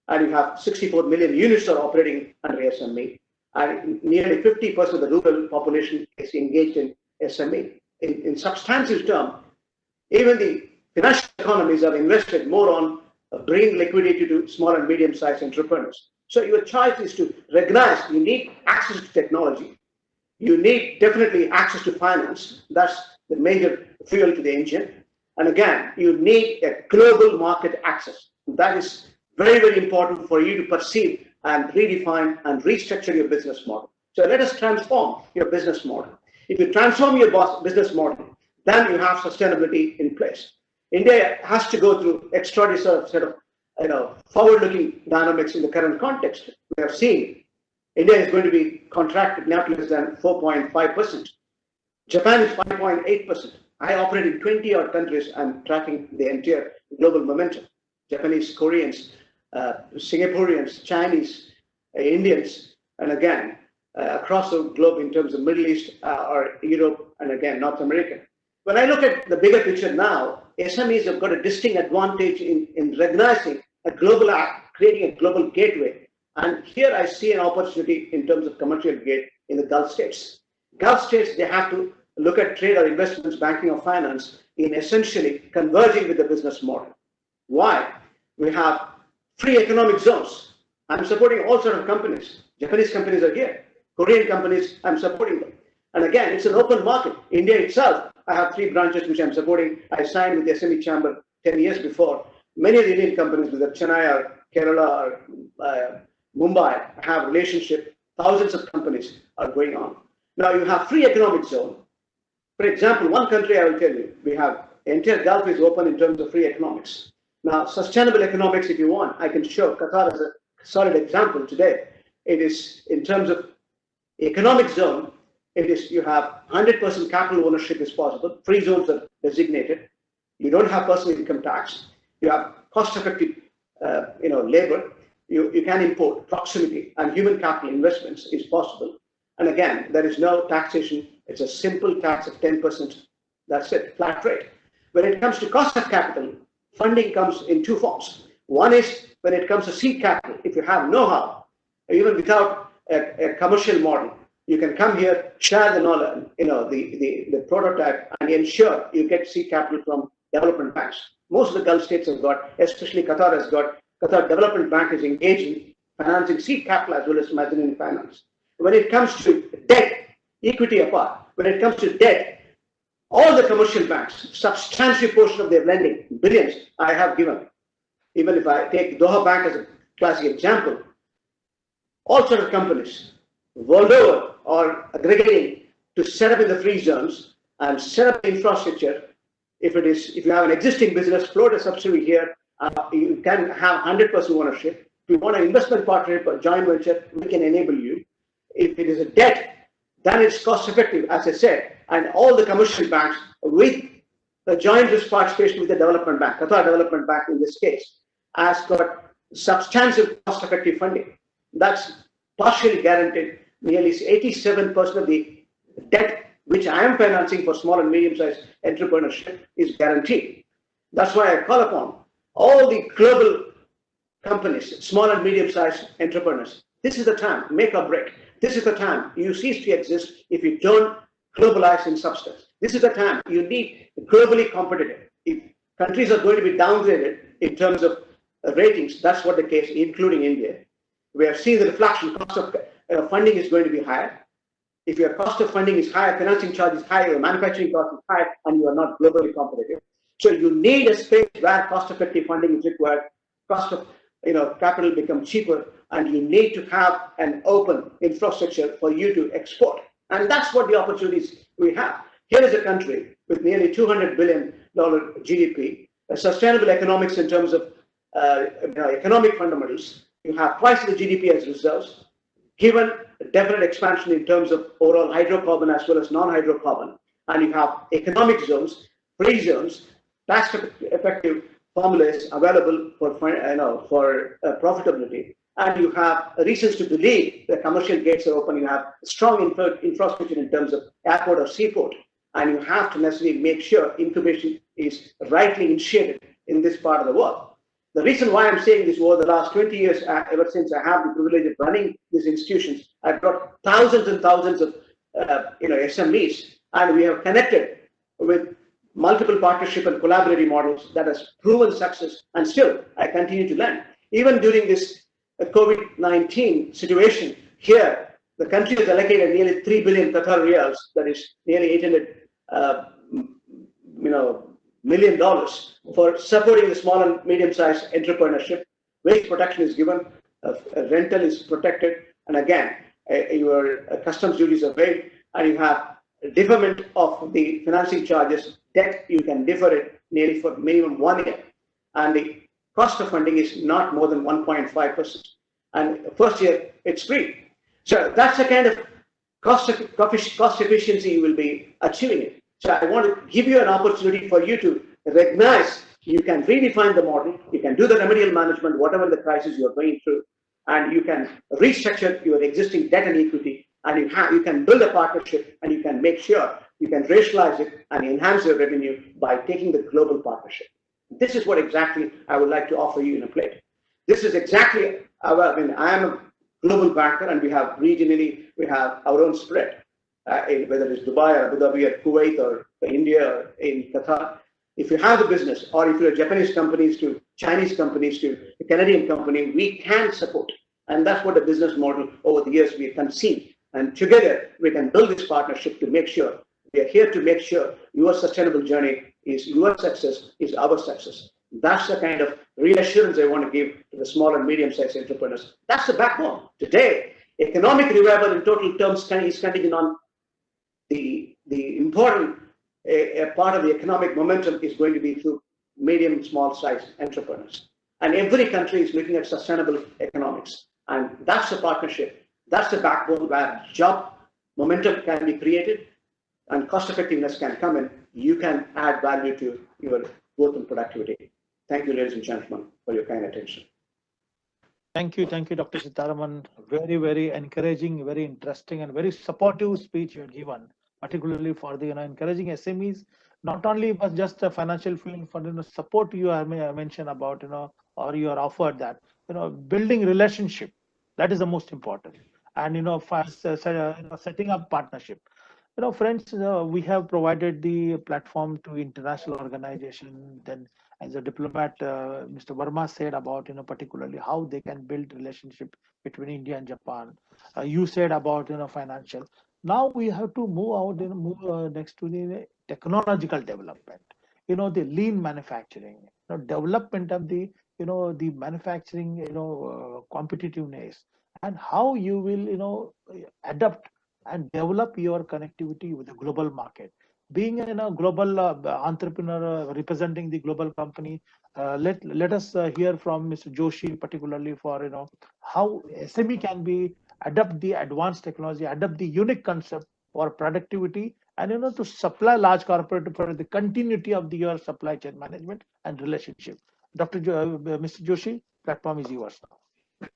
And you have 64 million units are operating under SME. And nearly 50% of the rural population is engaged in SME. In substantive terms, even the financial economies have invested more on bringing liquidity to small and medium-sized entrepreneurs. So your choice is to recognize you need access to technology. You need definitely access to finance. That's the major fuel to the engine. And again, you need a global market access. That is very, very important for you to perceive and redefine and restructure your business model. So let us transform your business model. If you transform your business model, then you have sustainability in place. India has to go through extraordinary set of forward-looking dynamics in the current context. We have seen India is going to be contracted not less than 4.5%. Japan is 5.8%. I operate in 20 odd countries and tracking the entire global momentum. Japanese, Koreans, Singaporeans, Chinese, Indians, and again, across the globe in terms of Middle East or Europe, and again, North America. When I look at the bigger picture now, SMEs have got a distinct advantage in recognizing a global act, creating a global gateway. And here I see an opportunity in terms of commercial gate in the Gulf states. Gulf states, they have to look at trade or investments, banking or finance in essentially converging with the business model. Why? We have free economic zones. I'm supporting all sorts of companies. Japanese companies are here. Korean companies, I'm supporting them. And again, it's an open market. India itself, I have 3 branches which I'm supporting. I signed with the SME Chamber 10 years before. Many of the Indian companies, whether Chennai or Kerala or Mumbai, have relationship. Thousands of companies are going on. Now you have free economic zone. For example, one country I will tell you, we have entire Gulf is open in terms of free economics. Now, sustainable economics, if you want, I can show Qatar as a solid example today. It is in terms of economic zone, it is you have 100% capital ownership is possible. Free zones are designated. You don't have personal income tax. You have cost-effective, labor. You can import proximity and human capital investments is possible. And again, there is no taxation. It's a simple tax of 10%. That's it, flat rate. When it comes to cost of capital, funding comes in 2 forms. One is when it comes to seed capital. If you have know-how, even without a commercial model, you can come here, share the knowledge, the prototype, and ensure you get seed capital from development banks. Most of the Gulf states have got, especially Qatar has got. Qatar Development Bank is engaged in financing seed capital as well as mezzanine finance. When it comes to debt, equity apart, when it comes to debt, all the commercial banks, substantial portion of their lending, billions, I have given. Even if I take Doha Bank as a classic example, all sort of companies, world over, are aggregating to set up in the free zones and set up infrastructure. If you have an existing business, float a subsidiary here, you can have 100% ownership. If you want an investment partnership or joint venture, we can enable you. If it is a debt, then it's cost effective, as I said, and all the commercial banks with the joint risk participation with the development bank, Qatar Development Bank in this case, has got substantial cost effective funding. That's partially guaranteed. Nearly 87% of the debt which I am financing for small and medium-sized entrepreneurship is guaranteed. That's why I call upon all the global companies, small and medium-sized entrepreneurs. This is the time, make or break. This is the time you cease to exist if you don't globalize in substance. This is the time you need globally competitive. If countries are going to be downgraded in terms of ratings, that's what the case, including India. we have seen the reflection. Cost of funding is going to be higher. If your cost of funding is higher, financing charge is higher, your manufacturing cost is high, and you are not globally competitive. So you need a space where cost-effective funding is required, cost of capital become cheaper, and you need to have an open infrastructure for you to export. And that's what the opportunities we have. Here is a country with nearly $200 billion GDP, a sustainable economics in terms of economic fundamentals. You have twice the GDP as reserves, given a definite expansion in terms of overall hydrocarbon as well as non-hydrocarbon, and you have economic zones, free zones, tax-effective formulas available for profitability, and you have reasons to believe the commercial gates are open. You have strong infrastructure in terms of airport or seaport, and you have to necessarily make sure incubation is rightly initiated in this part of the world. The reason why I'm saying this, over the last 20 years, ever since I have the privilege of running these institutions, I've got thousands and thousands of SMEs, and we have connected with multiple partnership and collaborative models that has proven success, and still I continue to learn. Even during this COVID-19 situation here, the country has allocated nearly 3 billion Qatar riyals, that is nearly $800 million for supporting the small and medium-sized entrepreneurship. Wage protection is given, rental is protected, and again, your customs duties are waived, and you have deferment of the financing charges. Debt, you can defer it nearly for minimum 1 year, and the cost of funding is not more than 1.5%. And first year, it's free. So that's the kind of cost efficiency you will be achieving it. So I want to give you an opportunity for you to recognize you can redefine the model, you can do the remedial management, whatever the crisis you're going through, and you can restructure your existing debt and equity, and you can build a partnership, and you can make sure you can rationalize it and enhance your revenue by taking the global partnership. This is what exactly I would like to offer you in a plate. This is exactly I am a global banker, and we have regionally, we have our own spread, whether it's Dubai or Abu Dhabi or Kuwait or India or in Qatar. If you have the business, or if you're Japanese companies to Chinese companies to a Canadian company, we can support. And that's what the business model over the years we have conceived. And together we can build this partnership to make sure we are here to make sure your sustainable journey is your success, is our success. That's the kind of reassurance I want to give to the small and medium-sized entrepreneurs. That's the backbone. Today, economic revival in total terms is contingent on the important a part of the economic momentum is going to be through medium, small-sized entrepreneurs. And every country is looking at sustainable economics. And that's the partnership. That's the backbone where job momentum can be created and cost effectiveness can come in. You can add value to your growth and productivity. Thank you, ladies and gentlemen, for your kind attention. Thank you, Dr. Seetharaman. Very, very encouraging, very interesting, and very supportive speech you have given, particularly for the encouraging SMEs, not only but just the financial field, for support you have mentioned about or you are offered that building relationship, that is the most important, and first setting up partnership. Friends, we have provided the platform to international organization. Then, as a diplomat, Mr. Verma said about particularly how they can build relationship between India and Japan. You said about financial. Now we have to move out, move next to the technological development. The lean manufacturing, development of the the manufacturing, competitiveness, and how you will adapt and develop your connectivity with the global market. Being a global entrepreneur representing the global company, let us hear from Mr. Joshi, particularly for how SME can be adapt the advanced technology, adapt the unique concept for productivity, and to supply large corporate for the continuity of your supply chain management and relationship. Mr. Joshi, platform is yours now.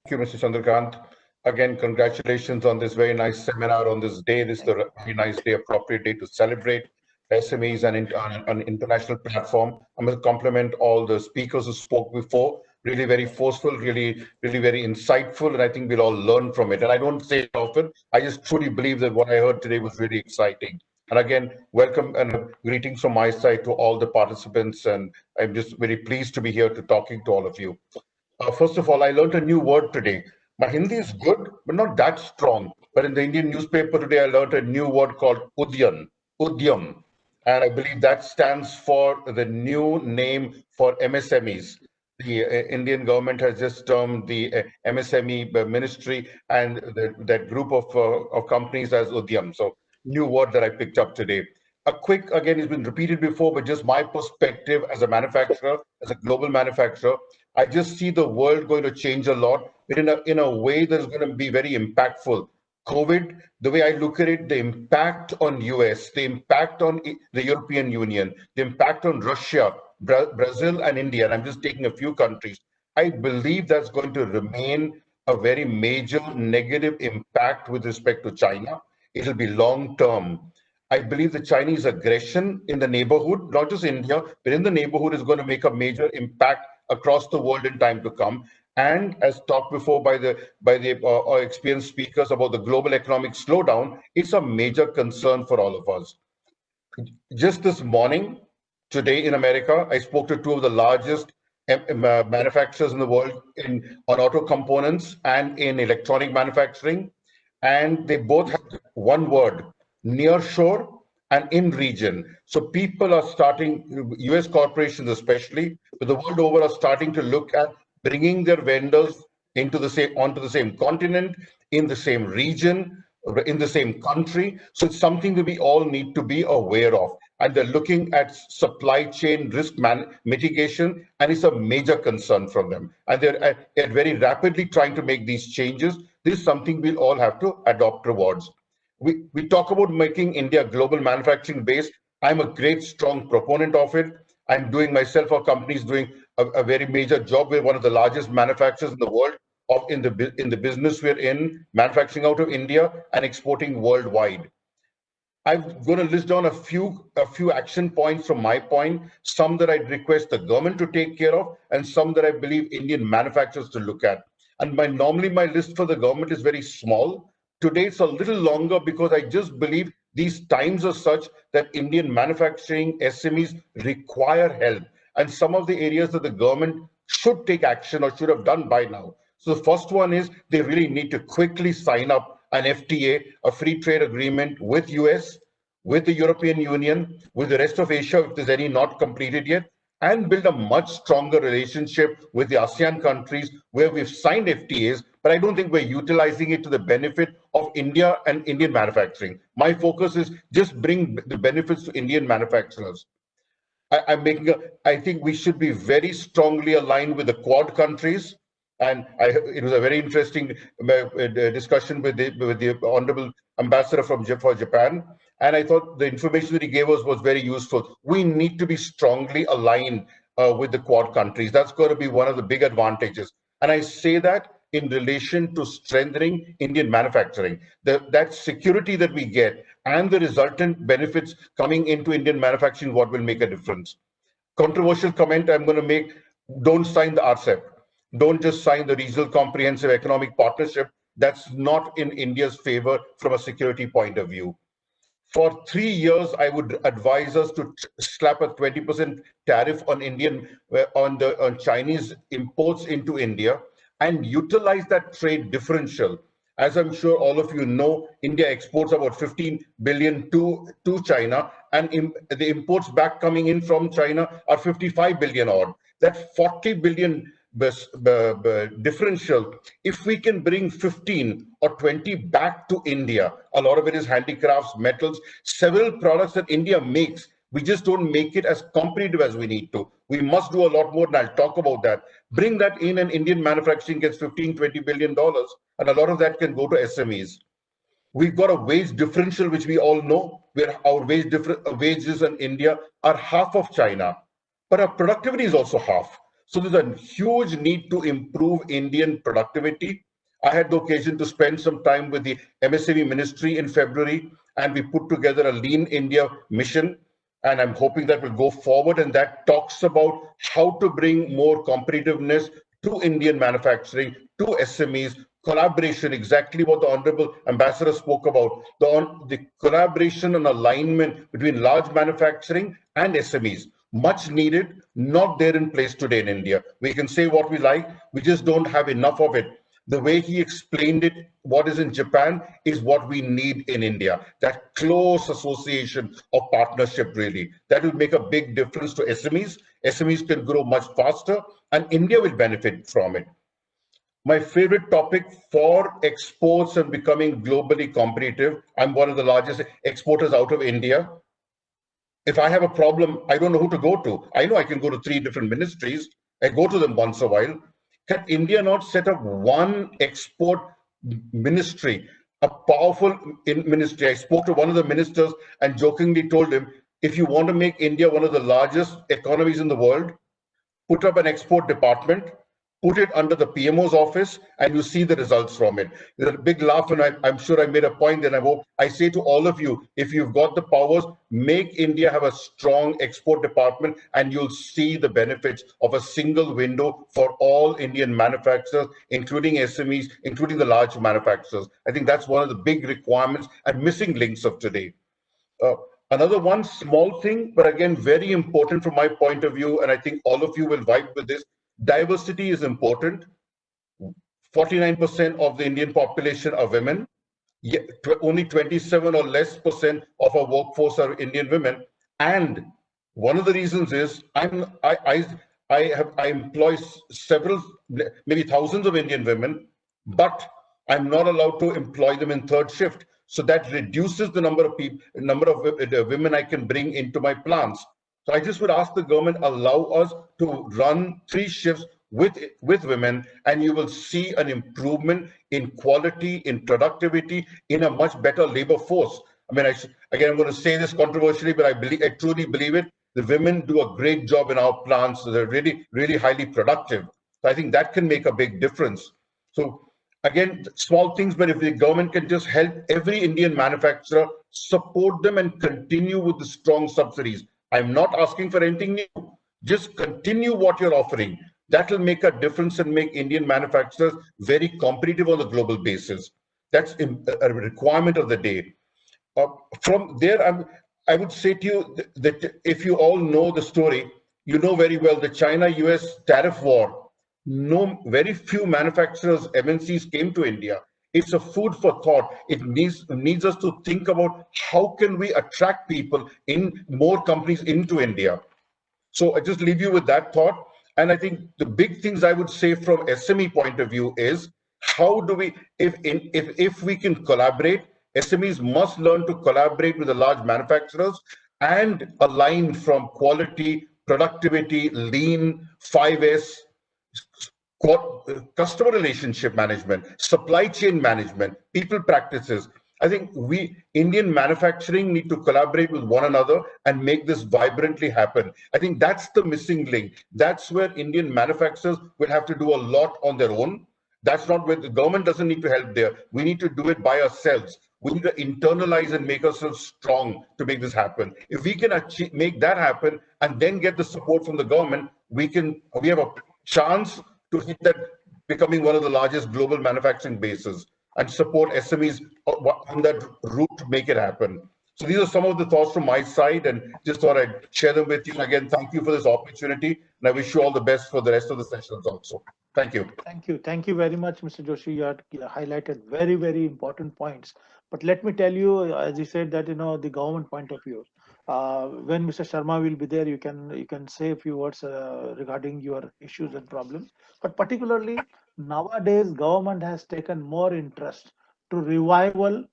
Thank you, Mr. Chandrakant. Again, congratulations on this very nice seminar on this day. This is a very nice day, appropriate day to celebrate SMEs and an international platform. I'm going to compliment all the speakers who spoke before. Really very forceful, really very insightful, and I think we'll all learn from it. And I don't say it often. I just truly believe that what I heard today was really exciting. And again, welcome and greetings from my side to all the participants. And I'm just very pleased to be here to talking to all of you. First of all, I learned a new word today. My Hindi is good, but not that strong. But in the Indian newspaper today, I learned a new word called Udyam. And I believe that stands for the new name for MSMEs. The Indian government has just termed the MSME ministry and that group of companies as Udyam. So new word that I picked up today. A quick, again, it's been repeated before, but just my perspective as a manufacturer, as a global manufacturer, I just see the world going to change a lot, but in a way that's going to be very impactful. COVID, the way I look at it, the impact on US, the impact on the European Union, the impact on Russia, Brazil and India, and I'm just taking a few countries, I believe that's going to remain a very major negative impact with respect to China. It'll be long term. I believe the Chinese aggression in the neighborhood, not just India, but in the neighborhood is going to make a major impact across the world in time to come. And as talked before by the experienced speakers about the global economic slowdown, it's a major concern for all of us. Just this morning, today in America, I spoke to two of the largest manufacturers in the world on auto components and in electronic manufacturing. And they both have one word, near shore and in region. So people are starting, US corporations especially, but the world over are starting to look at bringing their vendors onto the same continent, in the same region, in the same country. So it's something that we all need to be aware of. And they're looking at supply chain risk mitigation, and it's a major concern from them. And they're very rapidly trying to make these changes. This is something we'll all have to adopt towards. We talk about making India global manufacturing base. I'm a great, strong proponent of it. I'm doing myself, our company is doing a very major job. We're one of the largest manufacturers in the world in the business we're in, manufacturing out of India and exporting worldwide. I'm going to list down a few action points from my point, some that I'd request the government to take care of, and some that I believe Indian manufacturers to look at. And normally my list for the government is very small. Today it's a little longer because I just believe these times are such that Indian manufacturing SMEs require help. And some of the areas that the government should take action or should have done by now. So the first one is they really need to quickly sign up an FTA, a free trade agreement with US, with the European Union, with the rest of Asia, if there's any not completed yet, and build a much stronger relationship with the ASEAN countries where we've signed FTAs, but I don't think we're utilizing it to the benefit of India and Indian manufacturing. My focus is just bring the benefits to Indian manufacturers. I think we should be very strongly aligned with the Quad countries. And it was a very interesting discussion with the Honorable Ambassador for Japan. And I thought the information that he gave us was very useful. We need to be strongly aligned with the Quad countries. That's going to be one of the big advantages. And I say that in relation to strengthening Indian manufacturing. That security that we get and the resultant benefits coming into Indian manufacturing, what will make a difference. Controversial comment I'm going to make, don't sign the RCEP. Don't just sign the Regional Comprehensive Economic Partnership. That's not in India's favor from a security point of view. For 3 years, I would advise us to slap a 20% tariff on on Chinese imports into India and utilize that trade differential. As I'm sure all of you know, India exports about 15 billion to China, and the imports back coming in from China are 55 billion odd. That 40 billion differential, if we can bring 15 or 20 back to India, a lot of it is handicrafts, metals, several products that India makes. We just don't make it as competitive as we need to. We must do a lot more, and I'll talk about that. Bring that in, and Indian manufacturing gets $15–20 billion, and a lot of that can go to SMEs. We've got a wage differential, which we all know, where our wages in India are half of China, but our productivity is also half. So there's a huge need to improve Indian productivity. I had the occasion to spend some time with the MSME ministry in February, and we put together a Lean India mission, and I'm hoping that will go forward, and that talks about how to bring more competitiveness to Indian manufacturing, to SMEs, collaboration, exactly what the Honorable Ambassador spoke about, the collaboration and alignment between large manufacturing and SMEs. much needed, not there in place today in India. We can say what we like, we just don't have enough of it. The way he explained it, what is in Japan is what we need in India. That close association of partnership, really. That will make a big difference to SMEs. SMEs can grow much faster and India will benefit from it. My favorite topic for exports and becoming globally competitive. I'm one of the largest exporters out of India. If I have a problem, I don't know who to go to. I know I can go to 3 different ministries. I go to them once a while. Can India not set up one export ministry, a powerful ministry? I spoke to one of the ministers and jokingly told him, if you want to make India one of the largest economies in the world, put up an export department, put it under the PMO's office, and you see the results from it. There's a big laugh, and I'm sure I made a point, and I say to all of you, if you've got the powers, make India have a strong export department, and you'll see the benefits of a single window for all Indian manufacturers, including SMEs, including the large manufacturers. I think that's one of the big requirements and missing links of today. Another one small thing, but again, very important from my point of view, and I think all of you will vibe with this. Diversity is important. 49% of the Indian population are women. Yet only 27 or less % of our workforce are Indian women. And one of the reasons is I employ several, maybe thousands of Indian women, but I'm not allowed to employ them in third shift. So that reduces the number of women I can bring into my plants. So I just would ask the government, allow us to run 3 shifts with women, and you will see an improvement in quality, in productivity, in a much better labor force. I mean, again, I'm going to say this controversially, but I truly believe it. The women do a great job in our plants. So they're really, really highly productive. So I think that can make a big difference. So again, small things, but if the government can just help every Indian manufacturer, support them and continue with the strong subsidies. I'm not asking for anything new. Just continue what you're offering. That will make a difference and make Indian manufacturers very competitive on the global basis. That's a requirement of the day. From there, I would say to you that if you all know the story, you know very well the China-US tariff war. Very few manufacturers, MNCs came to India. It's a food for thought. It needs us to think about how can we attract people in more companies into India. So I just leave you with that thought. And I think the big things I would say from SME point of view is how do we, if we can collaborate, SMEs must learn to collaborate with the large manufacturers and align from quality, productivity, lean, 5S, customer relationship management, supply chain management, people practices. I think Indian manufacturing need to collaborate with one another and make this vibrantly happen. I think that's the missing link. That's where Indian manufacturers will have to do a lot on their own. That's not where the government doesn't need to help there. We need to do it by ourselves. We need to internalize and make ourselves strong to make this happen. If we can make that happen and then get the support from the government, we have a chance to hit that becoming one of the largest global manufacturing bases and support SMEs on that route to make it happen. So these are some of the thoughts from my side, and just thought I'd share them with you. And again, thank you for this opportunity, and I wish you all the best for the rest of the sessions also. Thank you. Thank you. Thank you very much, Mr. Joshi. You had highlighted very, very important points. But let me tell you, as you said, that the government point of view. When Mr. Sharma will be there, you can say a few words regarding your issues and problems. But particularly nowadays, government has taken more interest to revival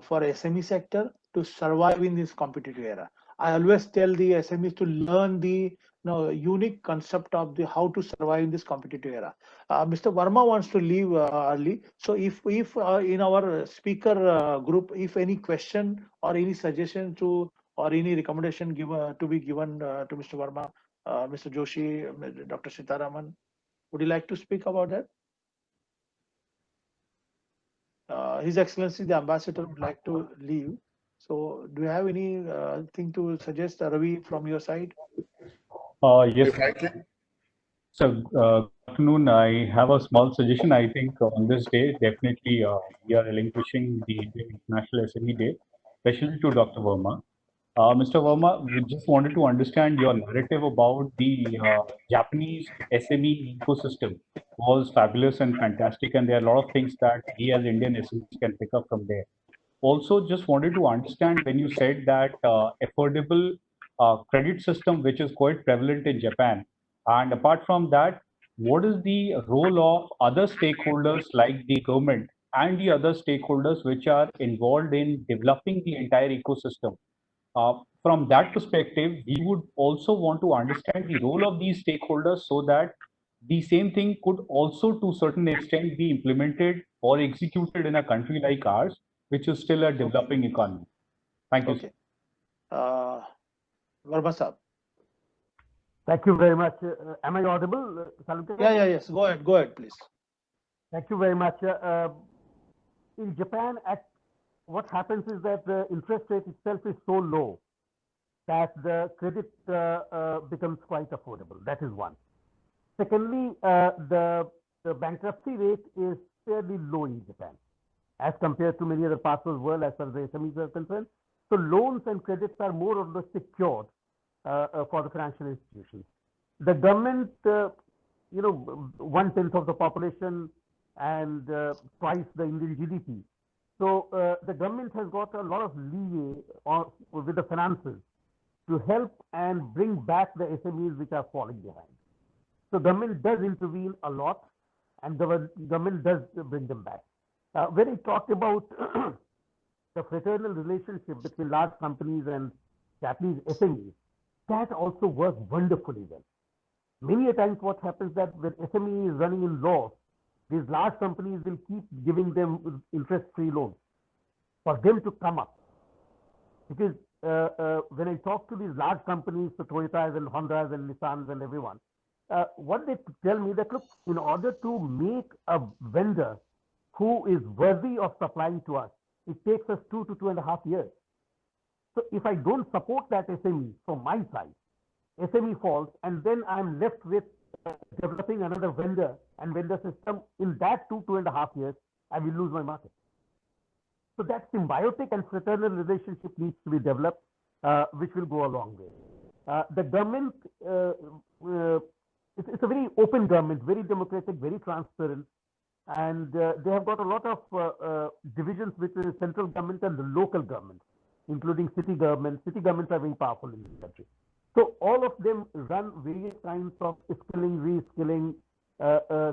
for SME sector to survive in this competitive era. I always tell the SMEs to learn the unique concept of how to survive in this competitive era. Mr. Verma wants to leave early, so if in our speaker group, if any question or any suggestion or any recommendation to be given to Mr. Verma, Mr. Joshi, Dr. Seetharaman, would you like to speak about that? His Excellency the Ambassador would like to leave. So do you have any thing to suggest, Ravi, from your side? Yes. So, good afternoon. I have a small suggestion. I think on this day, definitely we are relinquishing the International SME Day, especially to Dr. Verma. Mr. Verma, we just wanted to understand your narrative about the Japanese SME ecosystem was fabulous and fantastic, and there are a lot of things that we as Indian SMEs can pick up from there. Also, just wanted to understand when you said that affordable credit system, which is quite prevalent in Japan, and apart from that, what is the role of other stakeholders like the government and the other stakeholders which are involved in developing the entire ecosystem? From that perspective, we would also want to understand the role of these stakeholders so that the same thing could also, to a certain extent, be implemented or executed in a country like ours, which is still a developing economy. Thank you. Okay. Verma sir. Thank you very much. Am I audible, Salunkhe? Yes. Go ahead, please. Thank you very much. In Japan, what happens is that the interest rate itself is so low that the credit becomes quite affordable. That is one. Secondly, the bankruptcy rate is fairly low in Japan as compared to many other parts of the world as far as the SMEs are concerned. So loans and credits are more or less secured for the financial institutions. The government, 1/10 of the population and twice the Indian GDP. So the government has got a lot of leeway with the finances to help and bring back the SMEs which are falling behind. So government does intervene a lot, and the government does bring them back. When he talked about the fraternal relationship between large companies and Japanese SMEs, that also works wonderfully well. Many a times what happens that when SME is running in loss, these large companies will keep giving them interest-free loans for them to come up. Because when I talk to these large companies, the Toyotas and Hondas and Nissans and everyone, what they tell me that, look, in order to make a vendor who is worthy of supplying to us, it takes us 2 to 2.5 years. So if I don't support that SME from my side, SME falls, and then I'm left with developing another vendor and vendor system. In that 2.5 years, I will lose my market. So that symbiotic and fraternal relationship needs to be developed, which will go a long way. The government, it's a very open government, very democratic, very transparent, and they have got a lot of divisions between the central government and the local government, including city governments. City governments are very powerful in this country. So all of them run various kinds of skilling, reskilling,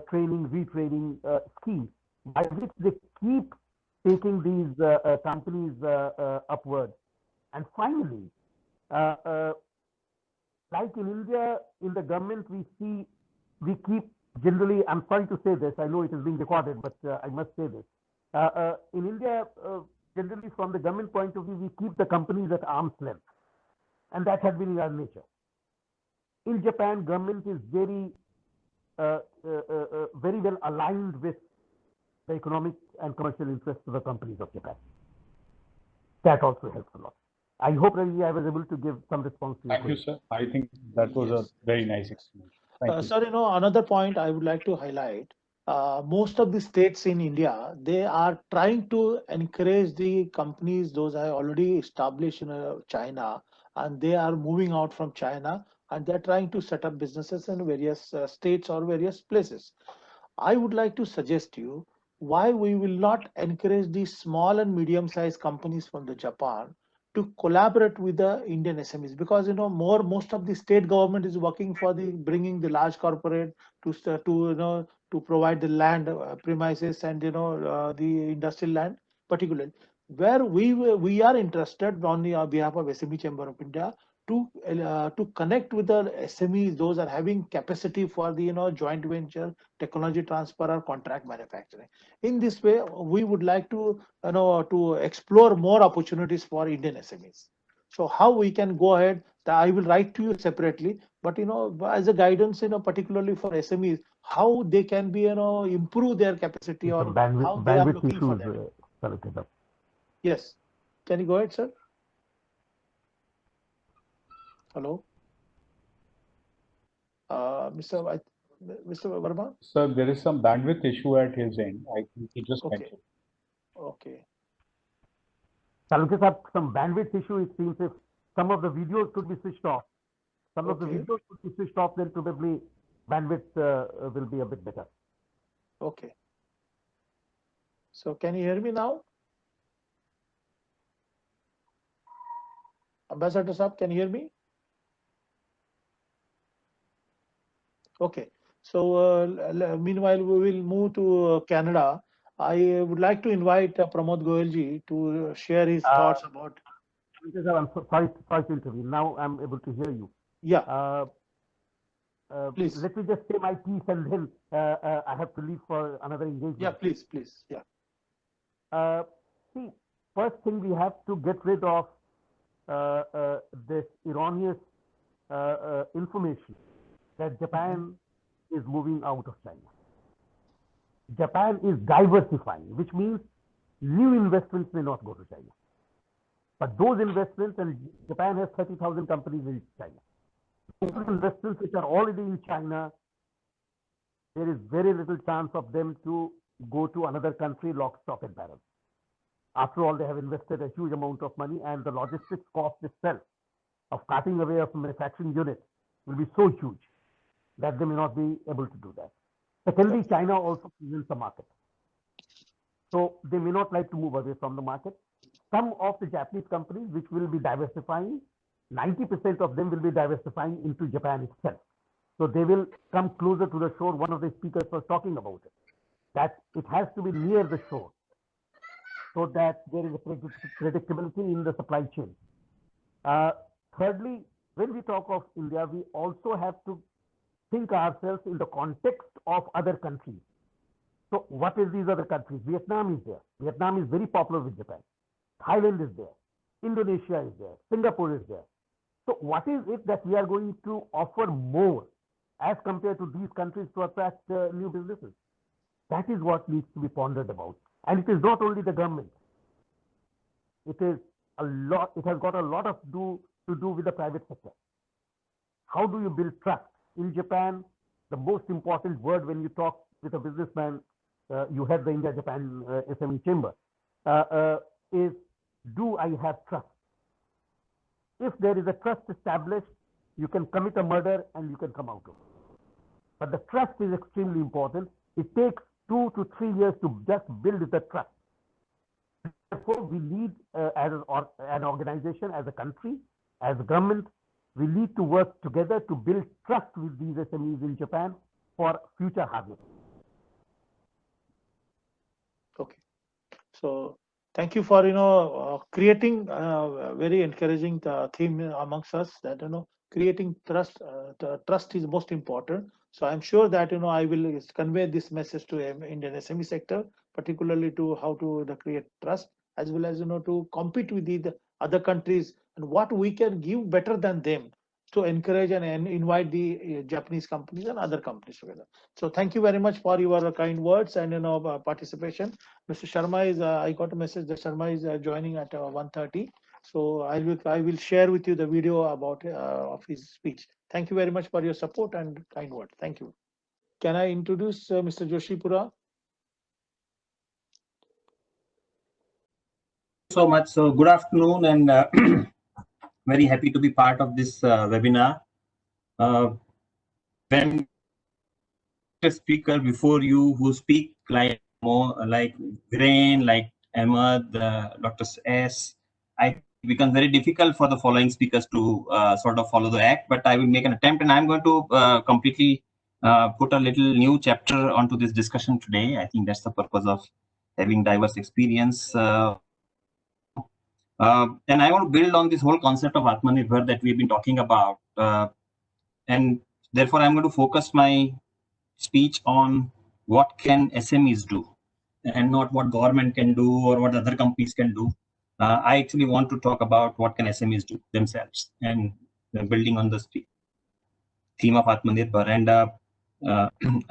training, retraining schemes by which they keep taking these companies upward. And finally, like in India, in the government, we keep generally, I'm sorry to say this, I know it is being recorded, but I must say this. In India, generally from the government point of view, we keep the companies at arm's length. And that has been in our nature. In Japan, government is very well aligned with the economic and commercial interests of the companies of Japan. That also helps a lot. I hope really I was able to give some response to you. Thank you, sir. I think that was a very nice explanation. Thank you. Sir, another point I would like to highlight. Most of the states in India, they are trying to encourage the companies, those are already established in China, and they are moving out from China, and they're trying to set up businesses in various states or various places. I would like to suggest you why we will not encourage these small and medium-sized companies from the Japan to collaborate with the Indian SMEs, because most of the state government is working for bringing the large corporate to provide the land premises and the industrial land, particularly where we are interested on the behalf of SME Chamber of India to connect with the SMEs, those are having capacity for the joint venture, technology transfer, or contract manufacturing. In this way, we would like to to explore more opportunities for Indian SMEs. So how we can go ahead? I will write to you separately, but as a guidance, particularly for SMEs, how they can be improve their capacity or how they are looking for that. Yes, can you go ahead, sir? Hello, Mr. Verma? Sir, there is some bandwidth issue at his end. I think he just mentioned. Okay. Salunkhe sir, some bandwidth issue, it seems if some of the videos could be switched off. Some of the videos could be switched off, then probably bandwidth will be a bit better. Okay. So can you hear me now? Ambassador Saab, can you hear me? Okay. So meanwhile, we will move to Canada. I would like to invite Pramod Goyalji to share his thoughts about. I'm sorry to intervene. Now I'm able to hear you. Yeah. Please. Let me just say my piece and then I have to leave for another engagement. Yeah, please. Yeah. See, first thing we have to get rid of this erroneous information that Japan is moving out of China. Japan is diversifying, which means new investments may not go to China. But those investments, and Japan has 30,000 companies in China. Those investments which are already in China, there is very little chance of them to go to another country lock, stock and barrel. After all, they have invested a huge amount of money, and the logistics cost itself of cutting away of manufacturing units will be so huge that they may not be able to do that. Secondly, China also presents a market. So they may not like to move away from the market. Some of the Japanese companies which will be diversifying, 90% of them will be diversifying into Japan itself. So they will come closer to the shore. One of the speakers was talking about it, that it has to be near the shore so that there is a predictability in the supply chain. Thirdly, when we talk of India, we also have to think ourselves in the context of other countries. So what is these other countries? Vietnam is there. Vietnam is very popular with Japan. Thailand is there. Indonesia is there. Singapore is there. So what is it that we are going to offer more as compared to these countries to attract new businesses? That is what needs to be pondered about. And it is not only the government. It is a lot. It has got a lot to do with the private sector. How do you build trust? In Japan, the most important word when you talk with a businessman, you have the India-Japan SME chamber, is, do I have trust? If there is a trust established, you can commit a murder and you can come out of it. But the trust is extremely important. It takes 2 to 3 years to just build the trust. Therefore, we need, as an organization, as a country, as a government, we need to work together to build trust with these SMEs in Japan for future harvest. Okay. So thank you for, creating a very encouraging theme amongst us that, creating trust. Trust is most important. So I'm sure that, I will convey this message to Indian SME sector, particularly to how to create trust, as well as, to compete with the other countries and what we can give better than them to encourage and invite the Japanese companies and other companies together. So thank you very much for your kind words and participation. Mr. Sharma is, I got a message that Sharma is joining at 1:30. So I will share with you the video about of his speech. Thank you very much for your support and kind words. Thank you. Can I introduce Mr. Joshipura? So much. So good afternoon, and very happy to be part of this webinar. When a speaker before you who speak like more like Viren, like Ahmed, Dr. S, I become very difficult for the following speakers to sort of follow the act, but I will make an attempt, and I'm going to completely put a little new chapter onto this discussion today. I think that's the purpose of having diverse experience. And I want to build on this whole concept of Atmanirbhar that we've been talking about. And therefore, I'm going to focus my speech on what can SMEs do and not what government can do or what other companies can do. I actually want to talk about what can SMEs do themselves, and building on the theme of Atmanirbhar. And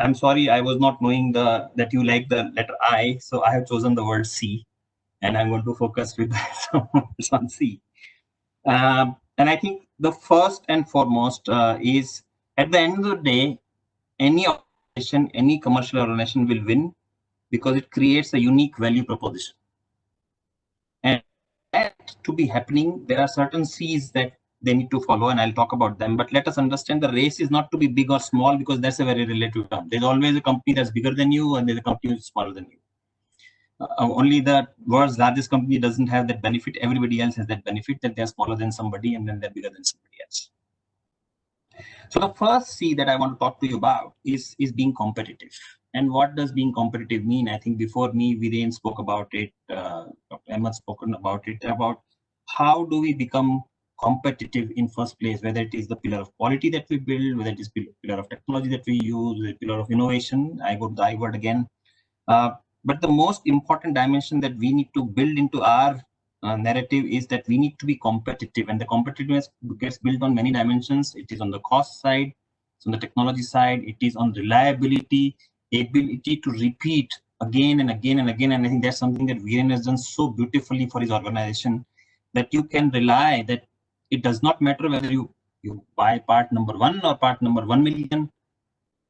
I'm sorry, I was not knowing that you like the letter I, so I have chosen the word C. And I'm going to focus with some words on C. And I think the first and foremost is, at the end of the day, any organization, any commercial organization will win because it creates a unique value proposition. And that to be happening, there are certain C's that they need to follow, and I'll talk about them. But let us understand the race is not to be big or small, because that's a very relative term. There's always a company that's bigger than you, and there's a company that's smaller than you. Only the world's largest company doesn't have that benefit. Everybody else has that benefit, that they're smaller than somebody and then they're bigger than somebody else. So the first C that I want to talk to you about is being competitive. And what does being competitive mean? I think before me, Viren spoke about it, Dr. Ahmed spoken about it, about how do we become competitive in first place, whether it is the pillar of quality that we build, whether it is pillar of technology that we use, the pillar of innovation. I go to the I word again. But the most important dimension that we need to build into our narrative is that we need to be competitive, and the competitiveness gets built on many dimensions. It is on the cost side, it's on the technology side, it is on reliability, ability to repeat again and again and again. And I think that's something that Viren has done so beautifully for his organization, that you can rely that it does not matter whether you buy part number 1 or part number 1 million,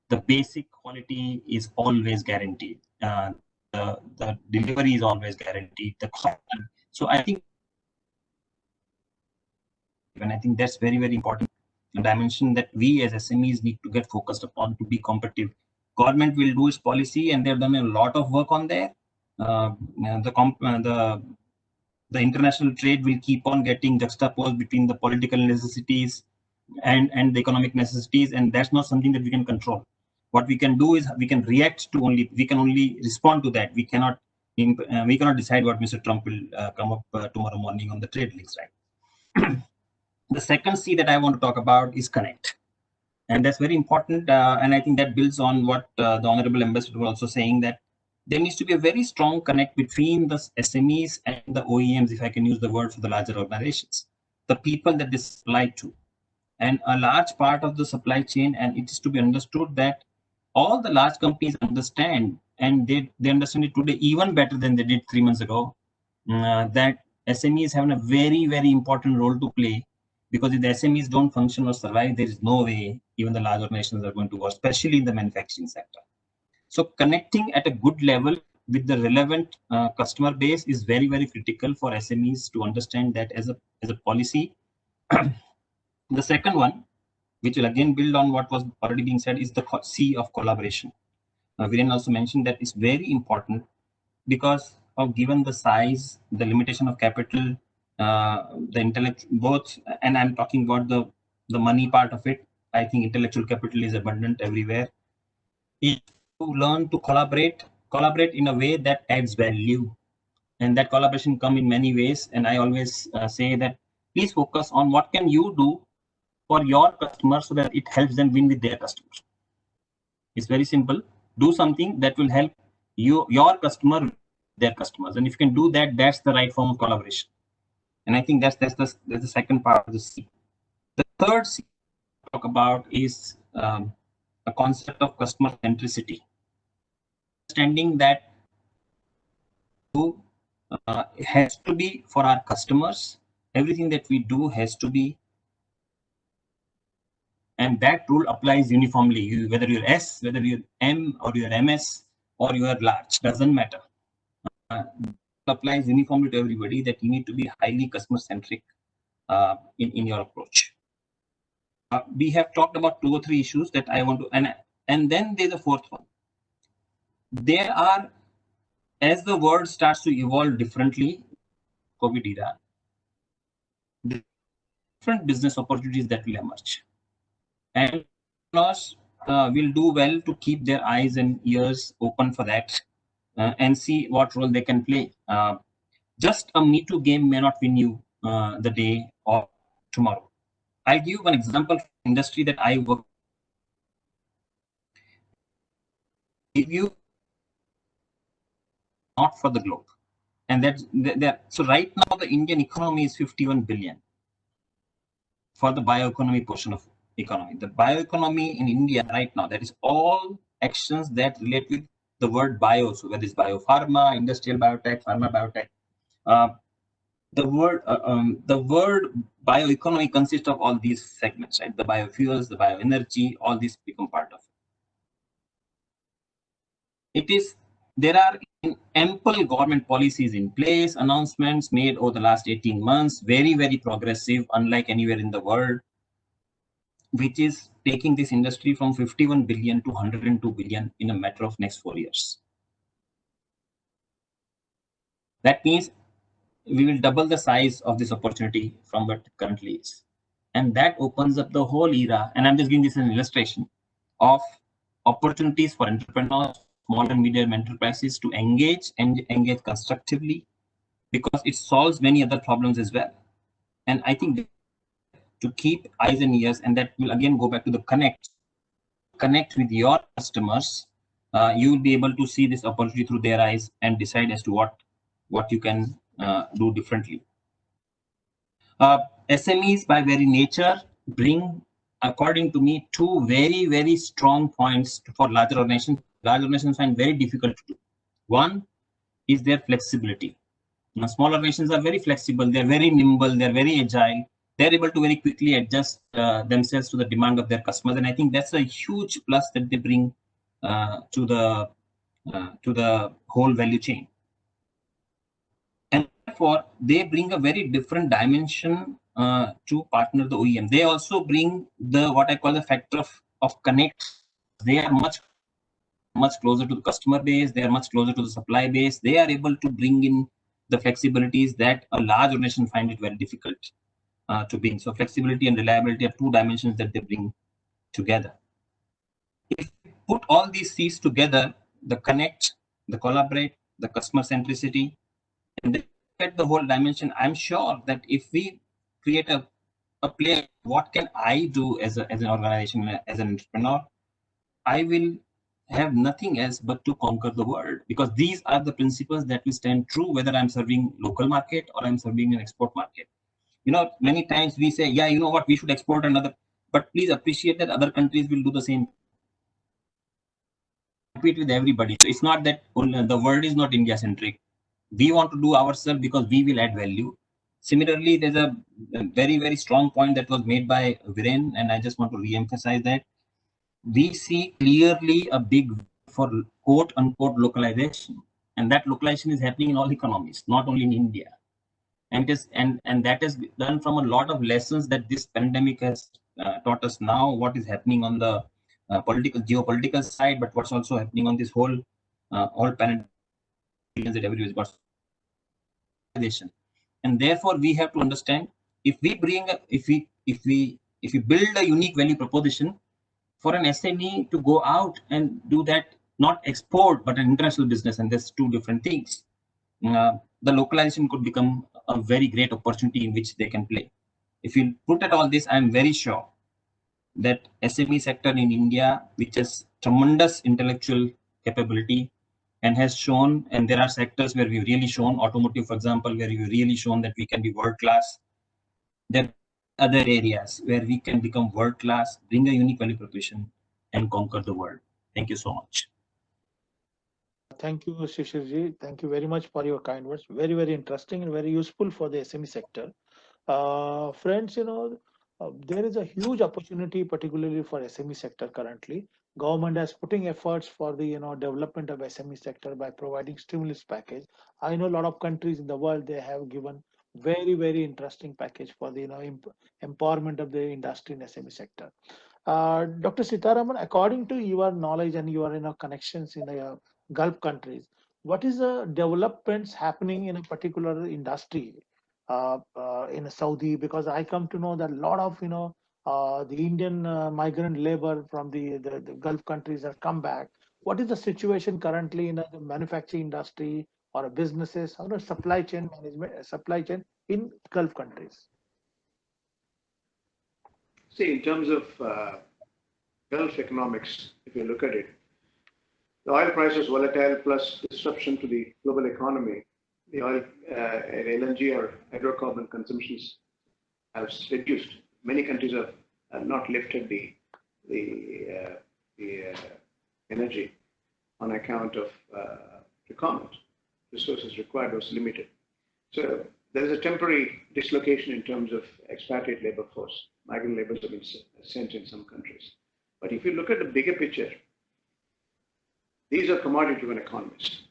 the basic quality is always guaranteed. The delivery is always guaranteed. So I think that's very, very important dimension that we as SMEs need to get focused upon to be competitive. Government will do its policy, and they've done a lot of work on there. The international trade will keep on getting juxtaposed between the political necessities and the economic necessities, and that's not something that we can control. What we can do is we can react to we can only respond to that. We cannot decide what Mr. Trump will come up tomorrow morning on the trade links, right? The second C that I want to talk about is connect. And that's very important. And I think that builds on what the Honorable Ambassador was also saying, that there needs to be a very strong connect between the SMEs and the OEMs, if I can use the word for the larger organizations, the people that they supply to. And a large part of the supply chain, and it is to be understood that all the large companies understand, and they understand it today even better than they did 3 months ago, that SMEs have a very, very important role to play, because if the SMEs don't function or survive, there is no way even the large organizations are going to work, especially in the manufacturing sector. So connecting at a good level with the relevant customer base is very, very critical for SMEs to understand that as a policy. The second one, which will again build on what was already being said, is the C of collaboration. Viren also mentioned that it's very important because of given the size, the limitation of capital, the intellect, both, and I'm talking about the money part of it. I think intellectual capital is abundant everywhere. Is to learn to collaborate in a way that adds value, and that collaboration come in many ways. And I always say that please focus on what can you do for your customers so that it helps them win with their customers. It's very simple. Do something that will help your customer, their customers, and if you can do that, that's the right form of collaboration. And I think that's the second part of the C. The third C I talk about is a concept of customer centricity. Understanding that it has to be for our customers. Everything that we do has to be, and that rule applies uniformly. Whether you're S, whether you're M, or you're MS, or you are large, doesn't matter. Applies uniformly to everybody, that you need to be highly customer centric in your approach. We have talked about 2 or 3 issues that I want to, and then there's a fourth one. There are, as the world starts to evolve differently, COVID era, different business opportunities that will emerge, and entrepreneurs will do well to keep their eyes and ears open for that and see what role they can play. Just a Me Too game may not win you the day or tomorrow. I'll give you one example from industry that I work. Give you not for the globe, and so right now the Indian economy is 51 billion for the bioeconomy portion of economy. The bioeconomy in India right now, that is all actions that relate with the word bio, so whether it's biopharma, industrial biotech, pharma biotech. The word bioeconomy consists of all these segments, right? The biofuels, the bioenergy, all these become part of it. There are ample government policies in place, announcements made over the last 18 months, very, very progressive, unlike anywhere in the world, which is taking this industry from 51 billion to 102 billion in a matter of next 4 years. That means we will double the size of this opportunity from what it currently is. And that opens up the whole era. And I'm just giving this as an illustration of opportunities for entrepreneurs, small and medium enterprises to engage and engage constructively, because it solves many other problems as well. And I think to keep eyes and ears, and that will again go back to the connect with your customers. You will be able to see this opportunity through their eyes and decide as to what you can do differently. SMEs by very nature bring, according to me, two very, very strong points for larger organizations. Large organizations find very difficult to do. One is their flexibility. Now, small organizations are very flexible, they're very nimble, they're very agile, they're able to very quickly adjust themselves to the demand of their customers. And I think that's a huge plus that they bring to the whole value chain. And therefore, they bring a very different dimension to partner the OEM. They also bring the what I call the factor of connect. They are much closer to the customer base. They are much closer to the supply base. They are able to bring in the flexibilities that a large organization find it very difficult to bring. So flexibility and reliability are two dimensions that they bring together. If you put all these C's together, the connect, the collaborate, the customer centricity, and then get the whole dimension, I'm sure that if we create a play, what can I do as an organization, as an entrepreneur, I will have nothing else but to conquer the world, because these are the principles that will stand true whether I'm serving local market or I'm serving an export market. You know, many times we say, yeah, you know what, we should export another, but please appreciate that other countries will do the same. Compete with everybody. So it's not that the world is not India centric. We want to do ourselves because we will add value. Similarly, there's a very, very strong point that was made by Viren, and I just want to re-emphasize that. We see clearly a big for quote unquote localization, and that localization is happening in all economies, not only in India. And that is done from a lot of lessons that this pandemic has taught us now, what is happening on the geopolitical side, but what's also happening on this whole pandemic that everybody got. And therefore we have to understand, if we build a unique value proposition for an SME to go out and do that, not export, but an international business, and there's two different things. The localization could become a very great opportunity in which they can play. If you put at all this, I'm very sure that SME sector in India, which has tremendous intellectual capability and has shown, and there are sectors where we've really shown, automotive, for example, where we've really shown that we can be world-class. There are other areas where we can become world-class, bring a unique value proposition, and conquer the world. Thank you so much. Thank you, Shishirji. Thank you very much for your kind words. Very, very interesting and very useful for the SME sector. Friends, you know, there is a huge opportunity, particularly for SME sector currently. Government is putting efforts for the development of SME sector by providing stimulus package. I know a lot of countries in the world, they have given very, very interesting package for the empowerment of the industry in SME sector. Dr. Seetharaman, according to your knowledge and your connections in the Gulf countries, what is the developments happening in a particular industry in Saudi? Because I come to know that a lot of the Indian migrant labor from the Gulf countries have come back. What is the situation currently in the manufacturing industry or businesses or supply chain management, supply chain in Gulf countries? See, in terms of Gulf economics, if you look at it, the oil price is volatile plus disruption to the global economy. The oil and LNG or hydrocarbon consumptions have reduced. Many countries have not lifted the energy on account of requirement. Resources required was limited. So there is a temporary dislocation in terms of expatriate labor force. Migrant laborers have been sent in some countries. But if you look at the bigger picture, these are commodity-driven economies.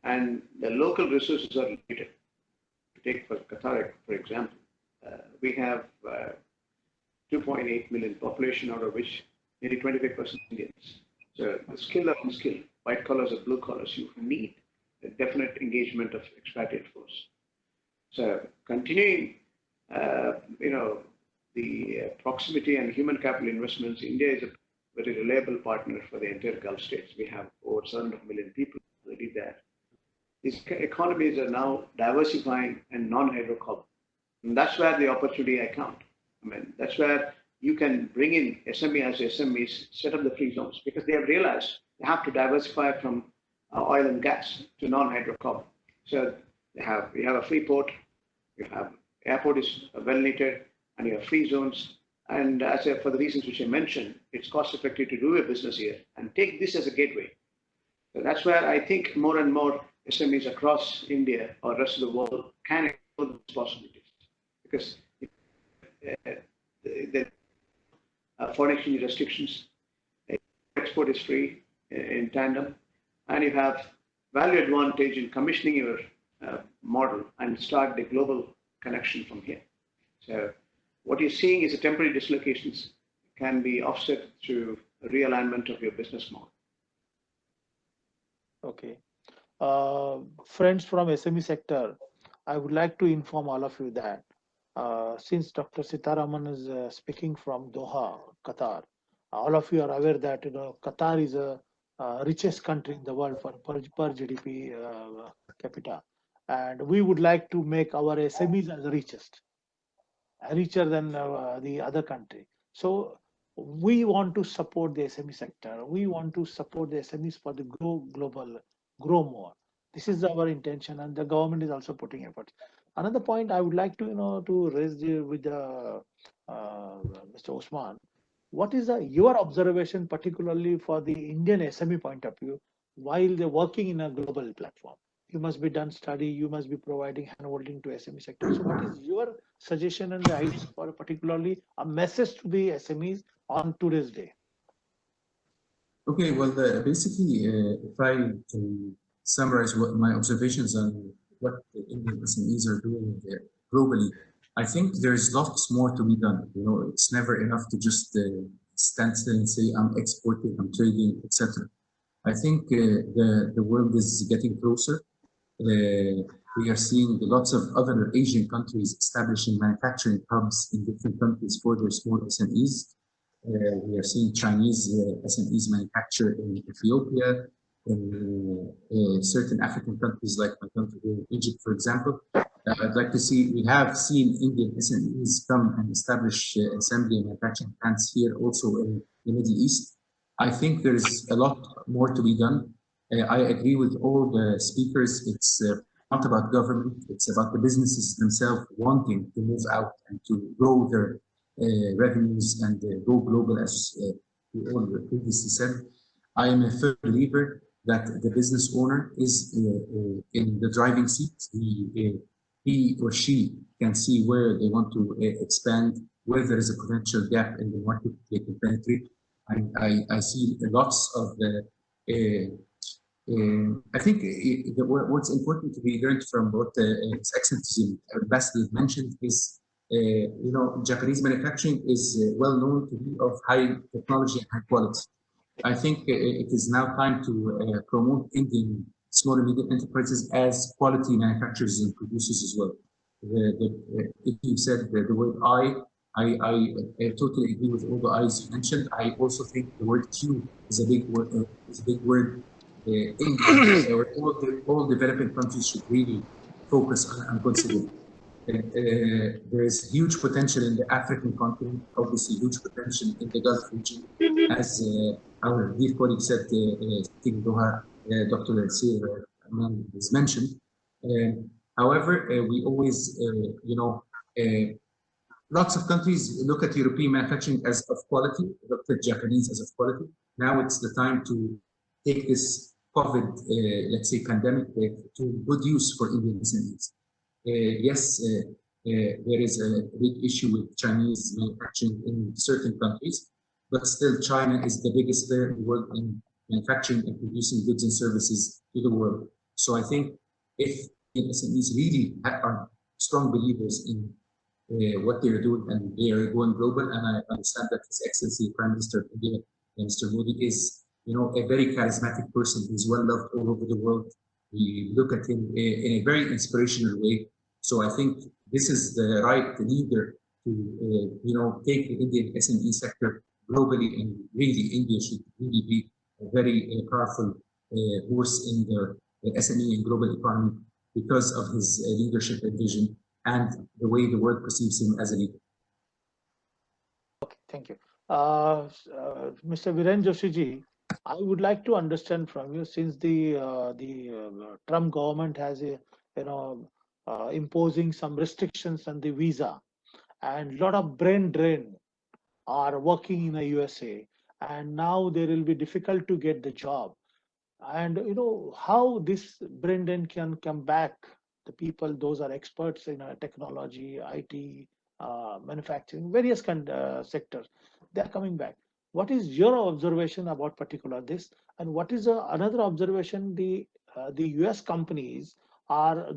and the local resources are limited. Take for Qatar, for example, we have 2.8 million population, out of which nearly 25% Indians. So the skill or unskilled, white collars or blue collars, you need a definite engagement of expatriate force. So continuing, the proximity and human capital investments, India is a very reliable partner for the entire Gulf states. We have over 700 million people already there. These economies are now diversifying and non-hydrocarbon. And that's where the opportunity I count. I mean, that's where you can bring in SMEs, set up the free zones, because they have realized they have to diversify from oil and gas to non-hydrocarbon. So you have a free port, you have airport is well knitted, and you have free zones. And for the reasons which I mentioned, it's cost effective to do a business here and take this as a gateway. So that's where I think more and more SMEs across India or rest of the world can explore those possibilities, because the foreign exchange restrictions, export is free in tandem, and you have value advantage in commissioning your model and start the global connection from here. So what you're seeing is a temporary dislocations can be offset through a realignment of your business model. Okay. Friends from SME sector, I would like to inform all of you that since Dr. Seetharaman is speaking from Doha, Qatar, all of you are aware that Qatar is a richest country in the world for per GDP capita, and we would like to make our SMEs as the richest, richer than the other country. So we want to support the SME sector. We want to support the SMEs for the grow more. This is our intention, and the government is also putting efforts. Another point I would like to to raise with Mr. Osman. What is your observation, particularly for the Indian SME point of view, while they're working in a global platform? You must be done study, you must be providing handholding to SME sector. So what is your suggestion and the idea for particularly a message to the SMEs on today's day? Okay, well, basically, if I can summarize what my observations on what the Indian SMEs are doing globally, I think there's lots more to be done. It's never enough to just stand still and say, I'm exporting, I'm trading, etc. I think the world is getting closer. We are seeing lots of other Asian countries establishing manufacturing hubs in different countries for their small SMEs. We are seeing Chinese SMEs manufacture in Ethiopia, in certain African countries like my country, Egypt, for example. I'd like to see, we have seen Indian SMEs come and establish assembly and manufacturing plants here also in the Middle East. I think there's a lot more to be done. I agree with all the speakers. It's not about government, it's about the businesses themselves wanting to move out and to grow their revenues and go global, as we all previously said. I am a firm believer that the business owner is in the driving seat. He or she can see where they want to expand, where there is a potential gap in the market they can penetrate. I see lots of I think what's important to be learned from what His Excellency Ambassador mentioned is, Japanese manufacturing is well known to be of high technology and high quality. I think it is now time to promote Indian small and medium enterprises as quality manufacturers and producers as well. If you said the word I totally agree with all the I's you mentioned. I also think the word Q is a big word. India or all developing countries should really focus on and consider. There is huge potential in the African continent, obviously huge potential in the Gulf region, as our dear colleague said, in Doha, Dr. Seetharaman has mentioned. However, we always, lots of countries look at European manufacturing as of quality, look at Japanese as of quality. Now it's the time to take this COVID, let's say, pandemic to good use for Indian SMEs. Yes, there is a big issue with Chinese manufacturing in certain countries, but still China is the biggest player in the world in manufacturing and producing goods and services to the world. So I think if SMEs really are strong believers in what they're doing and they are going global, and I understand that His Excellency Prime Minister of India, Mr. Modi, is a very charismatic person. He's well loved all over the world. We look at him in a very inspirational way. So I think this is the right leader to take the Indian SME sector globally, and really India should really be a very powerful horse in the SME and global economy because of his leadership and vision and the way the world perceives him as a leader. Okay, thank you. Mr. Viren Joshiji, I would like to understand from you, since the Trump government has imposing some restrictions on the visa, and a lot of brain drain are working in the USA, and now there will be difficult to get the job. And how this brain drain can come back. The people, those are experts in technology, IT, manufacturing, various sectors, they are coming back. What is your observation about particular this? And what is another observation? The US companies are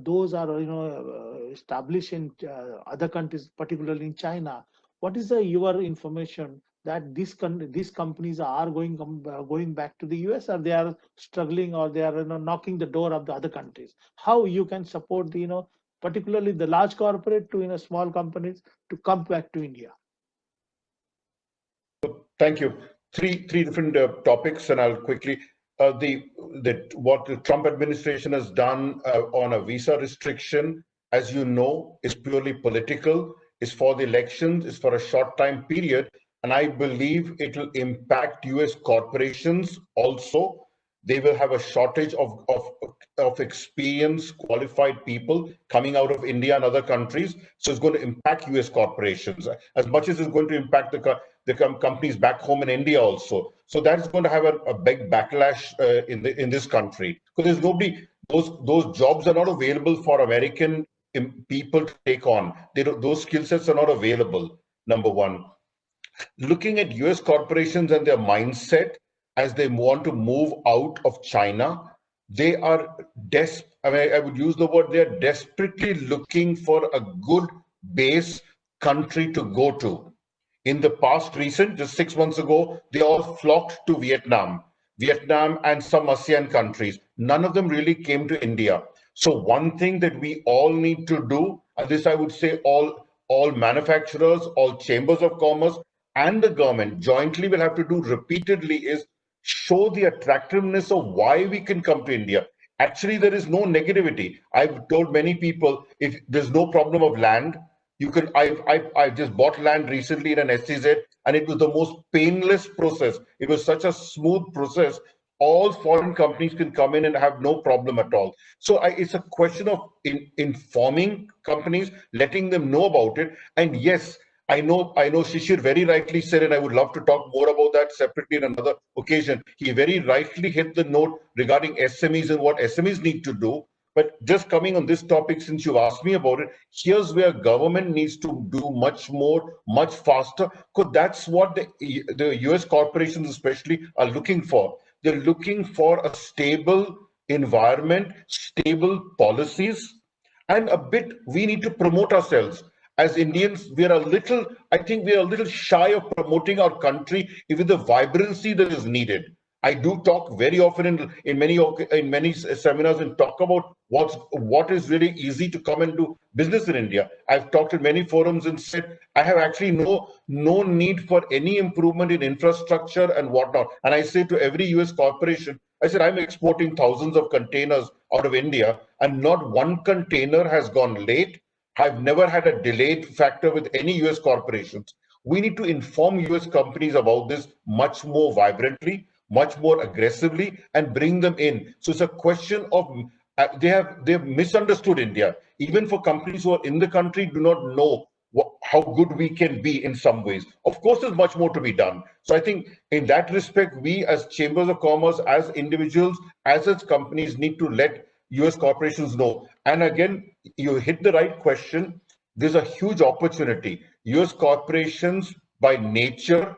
established in other countries, particularly in China. What is your information that these companies are going back to the US, or they are struggling, or they are knocking the door of the other countries? How you can support the particularly the large corporate to small companies to come back to India? Thank you. Three different topics, and I'll quickly what the Trump administration has done on a visa restriction, as you know, is purely political. Is for the elections. Is for a short time period, and I believe it will impact US corporations also. They will have a shortage of experienced, qualified people coming out of India and other countries. So it's going to impact US corporations as much as it's going to impact the companies back home in India also. So that's going to have a big backlash in this country, because there's nobody. Those jobs are not available for American people to take on. Those skill sets are not available. Number one. Looking at US corporations and their mindset as they want to move out of China, they are I would use the word, they're desperately looking for a good base country to go to. In the past just 6 months ago, they all flocked to Vietnam and some ASEAN countries. None of them really came to India. So one thing that we all need to do, and this I would say all manufacturers, all chambers of commerce, and the government jointly will have to do repeatedly, is show the attractiveness of why we can come to India. Actually, there is no negativity. I've told many people, if there's no problem of land, you can. I just bought land recently in an SEZ, and it was the most painless process. It was such a smooth process. All foreign companies can come in and have no problem at all. So it's a question of informing companies, letting them know about it. And yes, I know Shishir very rightly said, and I would love to talk more about that separately in another occasion. He very rightly hit the note regarding SMEs and what SMEs need to do. But just coming on this topic, since you've asked me about it, here's where government needs to do much more, much faster, because that's what the US corporations especially are looking for. They're looking for a stable environment, stable policies, and we need to promote ourselves. As Indians, I think we are a little shy of promoting our country with the vibrancy that is needed. I do talk very often in many seminars and talk about what is really easy to come and do business in India. I've talked in many forums and said I have actually no need for any improvement in infrastructure and whatnot. And I say to every US corporation, I said, I'm exporting thousands of containers out of India, and not one container has gone late. I've never had a delayed factor with any US corporations. We need to inform US companies about this much more vibrantly, much more aggressively, and bring them in. So it's a question of they've misunderstood India. Even for companies who are in the country, do not know how good we can be in some ways. Of course, there's much more to be done. So I think in that respect, we as chambers of commerce, as individuals, as its companies, need to let US corporations know. And again, you hit the right question. There's a huge opportunity. US corporations by nature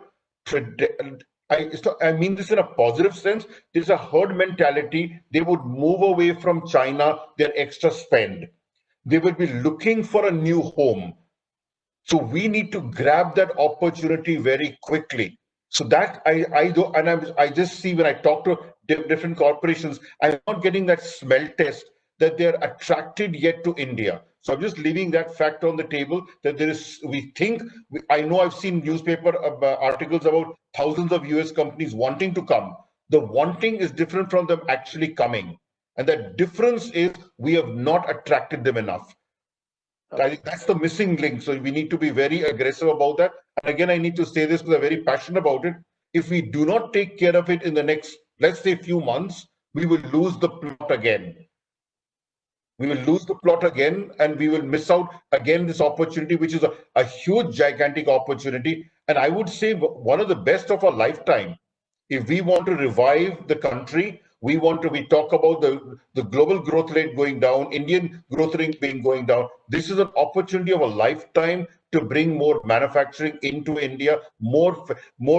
I mean this in a positive sense. There's a herd mentality. They would move away from China, their extra spend. They will be looking for a new home. So we need to grab that opportunity very quickly. So that I do, and I just see when I talk to different corporations, I'm not getting that smell test that they're attracted yet to India. So I'm just leaving that fact on the table that there is, I know I've seen newspaper articles about thousands of US companies wanting to come. The wanting is different from them actually coming. And that difference is we have not attracted them enough. I think that's the missing link. So we need to be very aggressive about that. And again, I need to say this because I'm very passionate about it. If we do not take care of it in the next, let's say, few months, we will lose the plot again. We will lose the plot again, and we will miss out again this opportunity, which is a huge, gigantic opportunity. And I would say one of the best of our lifetime. If we want to revive the country, we talk about the global growth rate going down, Indian growth rate being going down. This is an opportunity of a lifetime to bring more manufacturing into India, more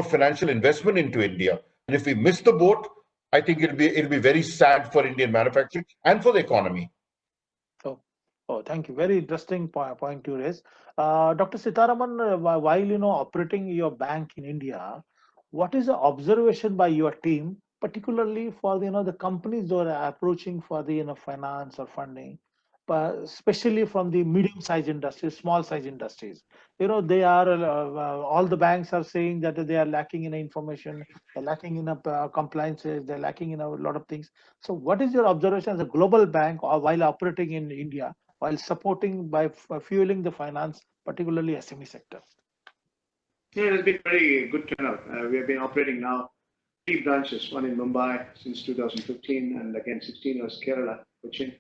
financial investment into India. And if we miss the boat, I think it'll be very sad for Indian manufacturing and for the economy. Oh, thank you. Very interesting point you raise. Dr. Seetharaman, while operating your bank in India, what is the observation by your team, particularly for the companies that are approaching for the finance or funding, but especially from the medium-sized industries, small-sized industries? They are all the banks are saying that they are lacking in information, they're lacking in compliances, they're lacking in a lot of things. So, what is your observation as a global bank or while operating in India, while supporting by fueling the finance, particularly SME sector? Yeah, it has been very good turnout. We have been operating now 3 branches, one in Mumbai since 2015, and again 16 was Kerala, Cochin,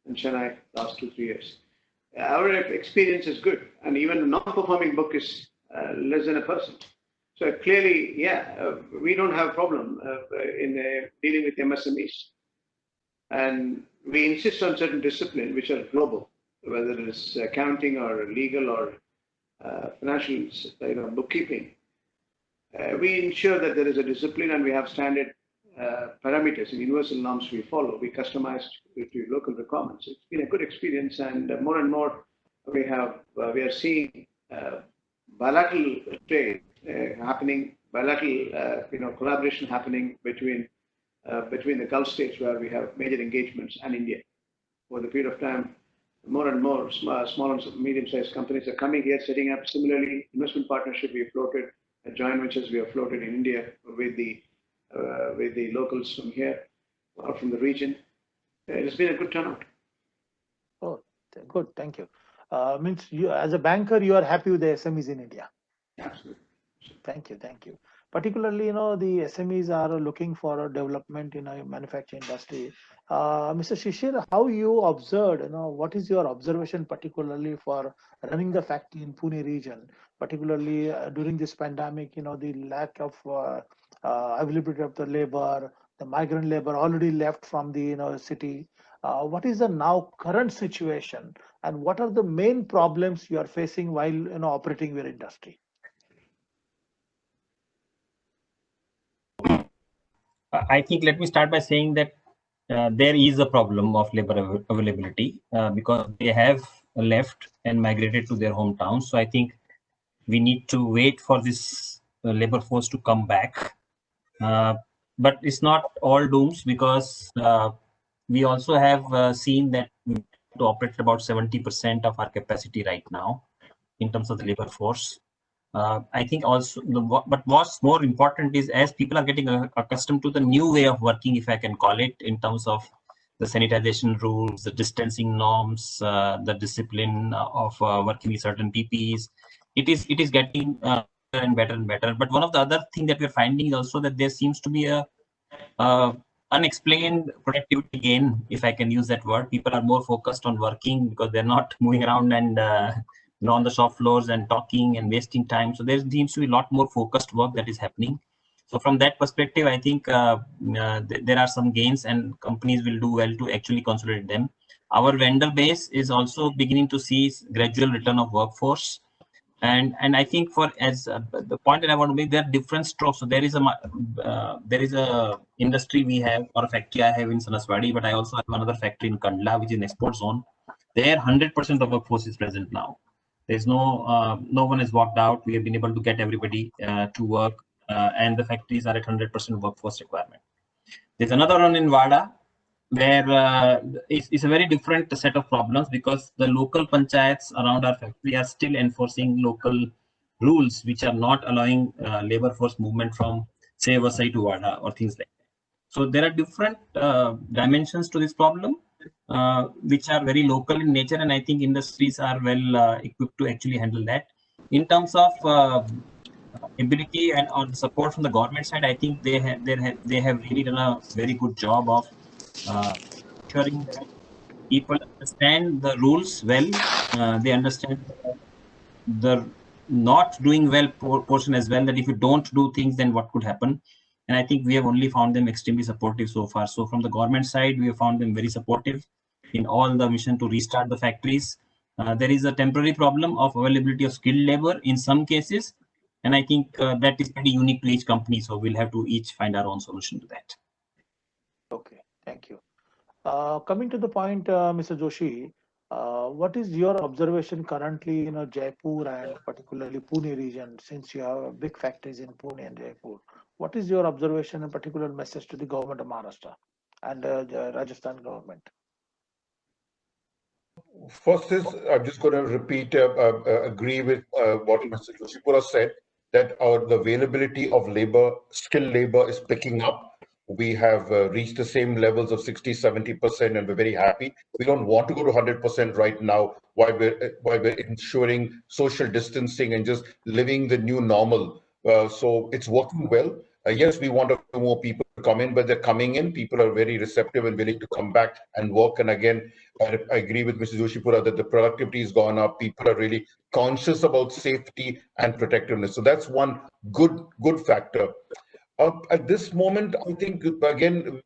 and Chennai last 2-3 years. Our experience is good, and even the non-performing book is less than 1%. So clearly, we don't have a problem in dealing with MSMEs. And we insist on certain discipline which are global, whether it is accounting or legal or financial, bookkeeping. We ensure that there is a discipline and we have standard parameters and universal norms we follow. We customize to local requirements. It's been a good experience, and more we are seeing bilateral trade happening, bilateral collaboration happening between the Gulf states where we have major engagements and India. Over the period of time, more and more small and medium-sized companies are coming here, setting up. Similarly, investment partnership we floated, joint ventures we have floated in India with the locals from here or from the region. It's been a good turnout. Oh, good. Thank you. Means you, as a banker, you are happy with the SMEs in India. Absolutely. Thank you. Particularly, the SMEs are looking for a development in a manufacturing industry. Mr. Shishir, how you observed, what is your observation particularly for running the factory in Pune region, particularly during this pandemic, the lack of availability of the labor, the migrant labor already left from the city. What is the now current situation, and what are the main problems you are facing while operating your industry? I think let me start by saying that there is a problem of labor availability because they have left and migrated to their hometowns. So I think we need to wait for this labor force to come back. But it's not all dooms, because we also have seen that we have to operate about 70% of our capacity right now in terms of the labor force. I think also, but what's more important is as people are getting accustomed to the new way of working, if I can call it, in terms of the sanitization rules, the distancing norms, the discipline of working with certain PPEs, it is getting better and better and better. But one of the other thing that we're finding is also that there seems to be a unexplained productivity gain, if I can use that word. People are more focused on working because they're not moving around and on the shop floors and talking and wasting time. So there seems to be a lot more focused work that is happening. So from that perspective, I think there are some gains, and companies will do well to actually consolidate them. Our vendor base is also beginning to see gradual return of workforce. And I think for as the point that I want to make, there are different strokes. So there is a industry we have, or a factory I have in Saraswati, but I also have another factory in Kandla, which is an export zone. There 100% of workforce is present now. There's no one has walked out. We have been able to get everybody to work, and the factories are at 100% workforce requirement. There's another one in Wada, where it's a very different set of problems, because the local panchayats around our factory are still enforcing local rules, which are not allowing labor force movement from, say, Vasai to Wada or things like that. So there are different dimensions to this problem, which are very local in nature, and I think industries are well equipped to actually handle that. In terms of ability and on support from the government side, I think they have really done a very good job of ensuring that people understand the rules well. They understand the not doing well portion as well, that if you don't do things, then what could happen. And I think we have only found them extremely supportive so far. So from the government side, we have found them very supportive in all the mission to restart the factories. There is a temporary problem of availability of skilled labor in some cases, and I think that is pretty unique to each company. So we'll have to each find our own solution to that. Okay, thank you. Coming to the point, Mr. Joshi, what is your observation currently in Jaipur and particularly Pune region, since you have big factories in Pune and Jaipur? What is your observation and particular message to the government of Maharashtra and the Rajasthan government? First is, I'm just going to repeat, agree with what Mr. Joshipura said, that the availability of labor, skilled labor is picking up. We have reached the same levels of 60-70%, and we're very happy. We don't want to go to 100% right now, while we're ensuring social distancing and just living the new normal. So it's working well. Yes, we want more people to come in, but they're coming in. People are very receptive and willing to come back and work. And again, I agree with Mr. Joshipura that the productivity has gone up. People are really conscious about safety and protectiveness. So that's one good factor. At this moment, I think, again,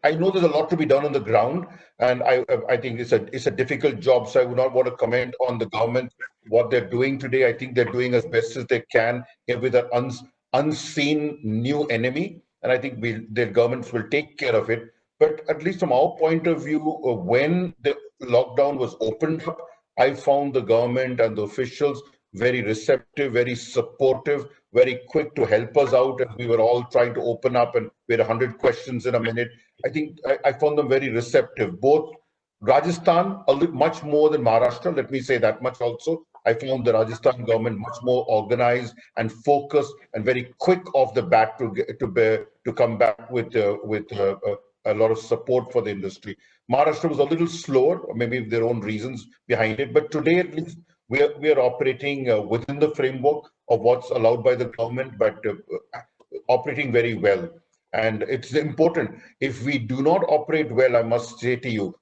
I know there's a lot to be done on the ground, and I think it's a difficult job. So I would not want to comment on the government, what they're doing today. I think they're doing as best as they can with an unseen new enemy, and I think their governments will take care of it. But at least from our point of view, when the lockdown was opened up, I found the government and the officials very receptive, very supportive, very quick to help us out. And we were all trying to open up, and we had 100 questions in a minute. I think I found them very receptive. Both Rajasthan, a little much more than Maharashtra, let me say that much also. I found the Rajasthan government much more organized and focused and very quick off the bat to come back with a lot of support for the industry. Maharashtra was a little slower, maybe their own reasons behind it, but today at least we are operating within the framework of what's allowed by the government, but operating very well. And it's important. If we do not operate well, I must say to you,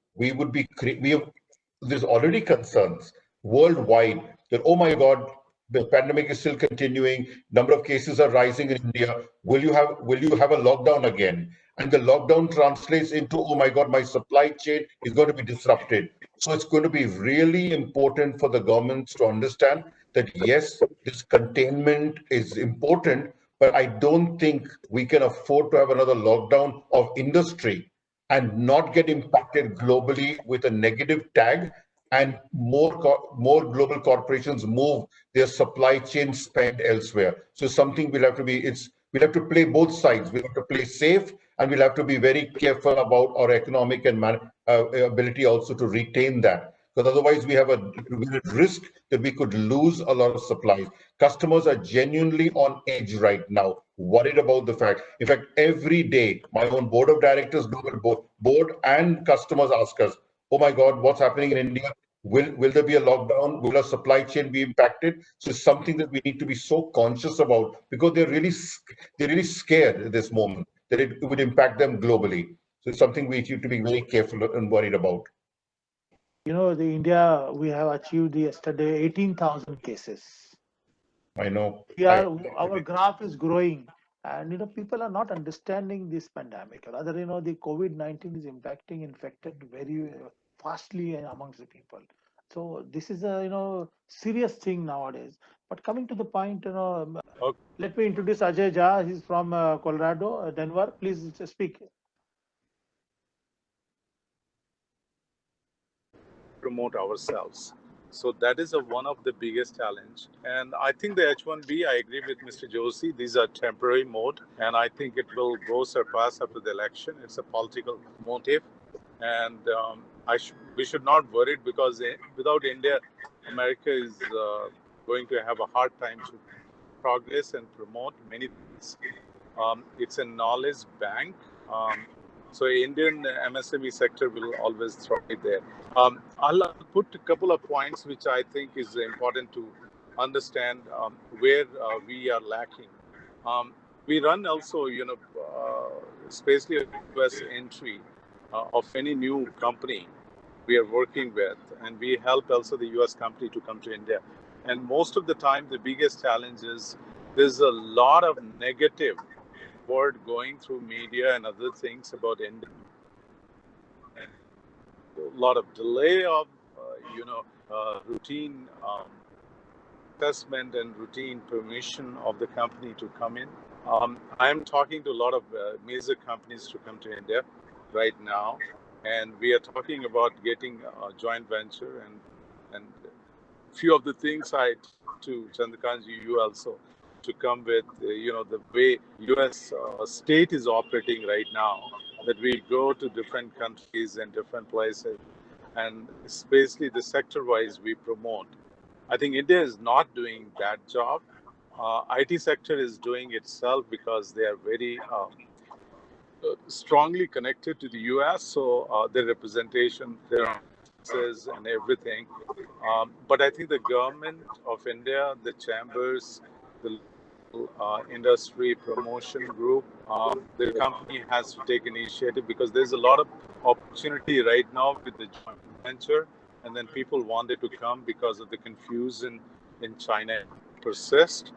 there's already concerns worldwide that, oh my God, the pandemic is still continuing, number of cases are rising in India. Will you have a lockdown again? And the lockdown translates into, oh my God, my supply chain is going to be disrupted. So it's going to be really important for the governments to understand that, yes, this containment is important, but I don't think we can afford to have another lockdown of industry and not get impacted globally with a negative tag, and more global corporations move their supply chain spend elsewhere. So something we'll have to play both sides. We'll have to play safe, and we'll have to be very careful about our economic and ability also to retain that. Because otherwise we're at risk that we could lose a lot of supplies. Customers are genuinely on edge right now, worried about the fact. In fact, every day, my own board of directors, board and customers ask us, oh my God, what's happening in India? Will there be a lockdown? Will our supply chain be impacted? So it's something that we need to be so conscious about, because they're really scared at this moment that it would impact them globally. So it's something we need to be very careful and worried about. We have achieved yesterday 18,000 cases. I know. Our graph is growing, and people are not understanding this pandemic. Rather, the COVID-19 is infected very fastly amongst the people. So this is a serious thing nowadays. But coming to the point, Okay. let me introduce Ajay Jha. He's from Colorado, Denver. Please speak. Promote ourselves. So that is one of the biggest challenge. And I think the H1B, I agree with Mr. Joshi, these are temporary mode, and I think it will go surpass after the election. It's a political motive, and we should not worry because without India, America is going to have a hard time to progress and promote many things. It's a knowledge bank. So Indian MSME sector will always thrive there. I'll put a couple of points which I think is important to understand where we are lacking. We run also, especially US entry of any new company we are working with, and we help also the US company to come to India. And most of the time, the biggest challenge is there's a lot of negative word going through media and other things about India. A lot of delay of, routine assessment and routine permission of the company to come in. I'm talking to a lot of major companies to come to India right now, and we are talking about getting a joint venture and few of the things I to Chandrakant, you also to come with the way U.S. State is operating right now, that we go to different countries and different places, and especially the sector-wise we promote. I think India is not doing that job. IT sector is doing itself because they are very strongly connected to the U.S. So their representation, their offices, and everything. But I think the government of India, the chambers, the industry promotion group, the company has to take initiative because there's a lot of opportunity right now with the joint venture, and then people wanted to come because of the confusion in China persist.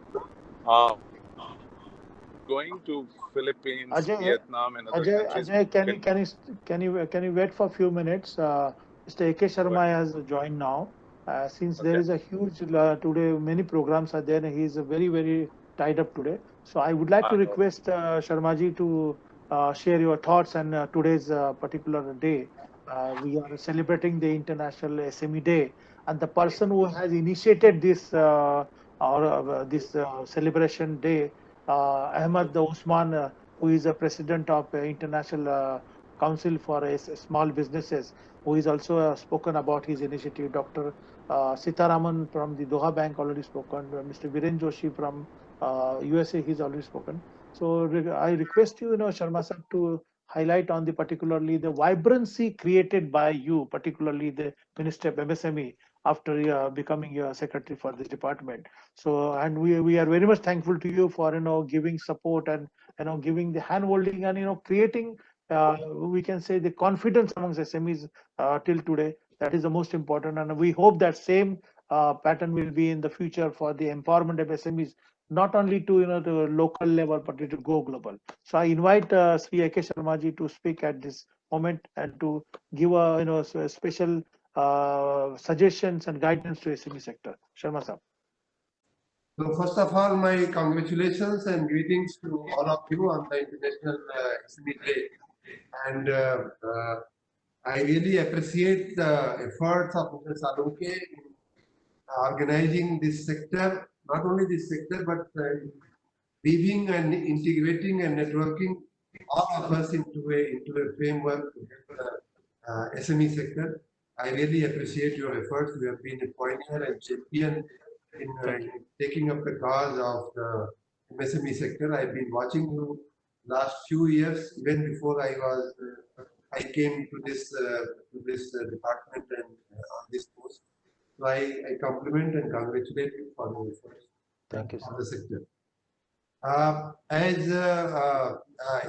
Going to Philippines, Ajay, Vietnam, and other Ajay, countries. Ajay, can you wait for a few minutes? Mr. A.K. Sharma has joined now. Since there Okay. is a huge today, many programs are there, and he is very tied up today. So I would like to request Sharmaji to share your thoughts on today's particular day. We are celebrating the International SME Day, and the person who has initiated this celebration day, Ahmed Osman, who is a president of International Council for Small Businesses, who is also spoken about his initiative. Dr. Seetharaman from the Doha Bank already spoken. Mr. Viren Joshi from USA, he's already spoken. So I request you, Sharma sir, to highlight on the particularly the vibrancy created by you, particularly the Minister of MSME after becoming your secretary for this department. So, and we are very much thankful to you for giving support and giving the hand holding and creating we can say the confidence amongst SMEs till today. That is the most important, and we hope that same pattern will be in the future for the empowerment of SMEs, not only to the local level but to go global. So I invite Sri A.K. Sharmaji to speak at this moment and to give a special suggestions and guidance to SME sector. Sharma sir. So first of all, my congratulations and greetings to all of you on the International SME Day. And I really appreciate the efforts of Mr. Salunkhe in organizing this sector, not only this sector, but weaving and integrating and networking all of us into a framework to help the SME sector. I really appreciate your efforts. You have been a pioneer and champion in taking up the cause of the MSME sector. I've been watching you last few years, even before I came to this department and on this post. So I compliment and congratulate you for your efforts. Thank you, for the sector. As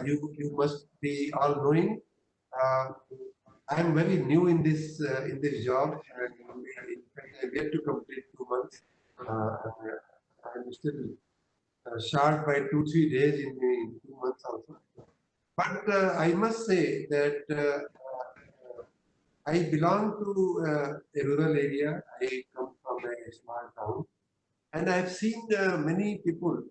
you must be all knowing, I am very new in this job, and in fact, I yet to complete 2 months. I'm still short by 2-3 days in 2 months also. But I must say that I belong to a rural area. I come from a small town, and I've seen many people.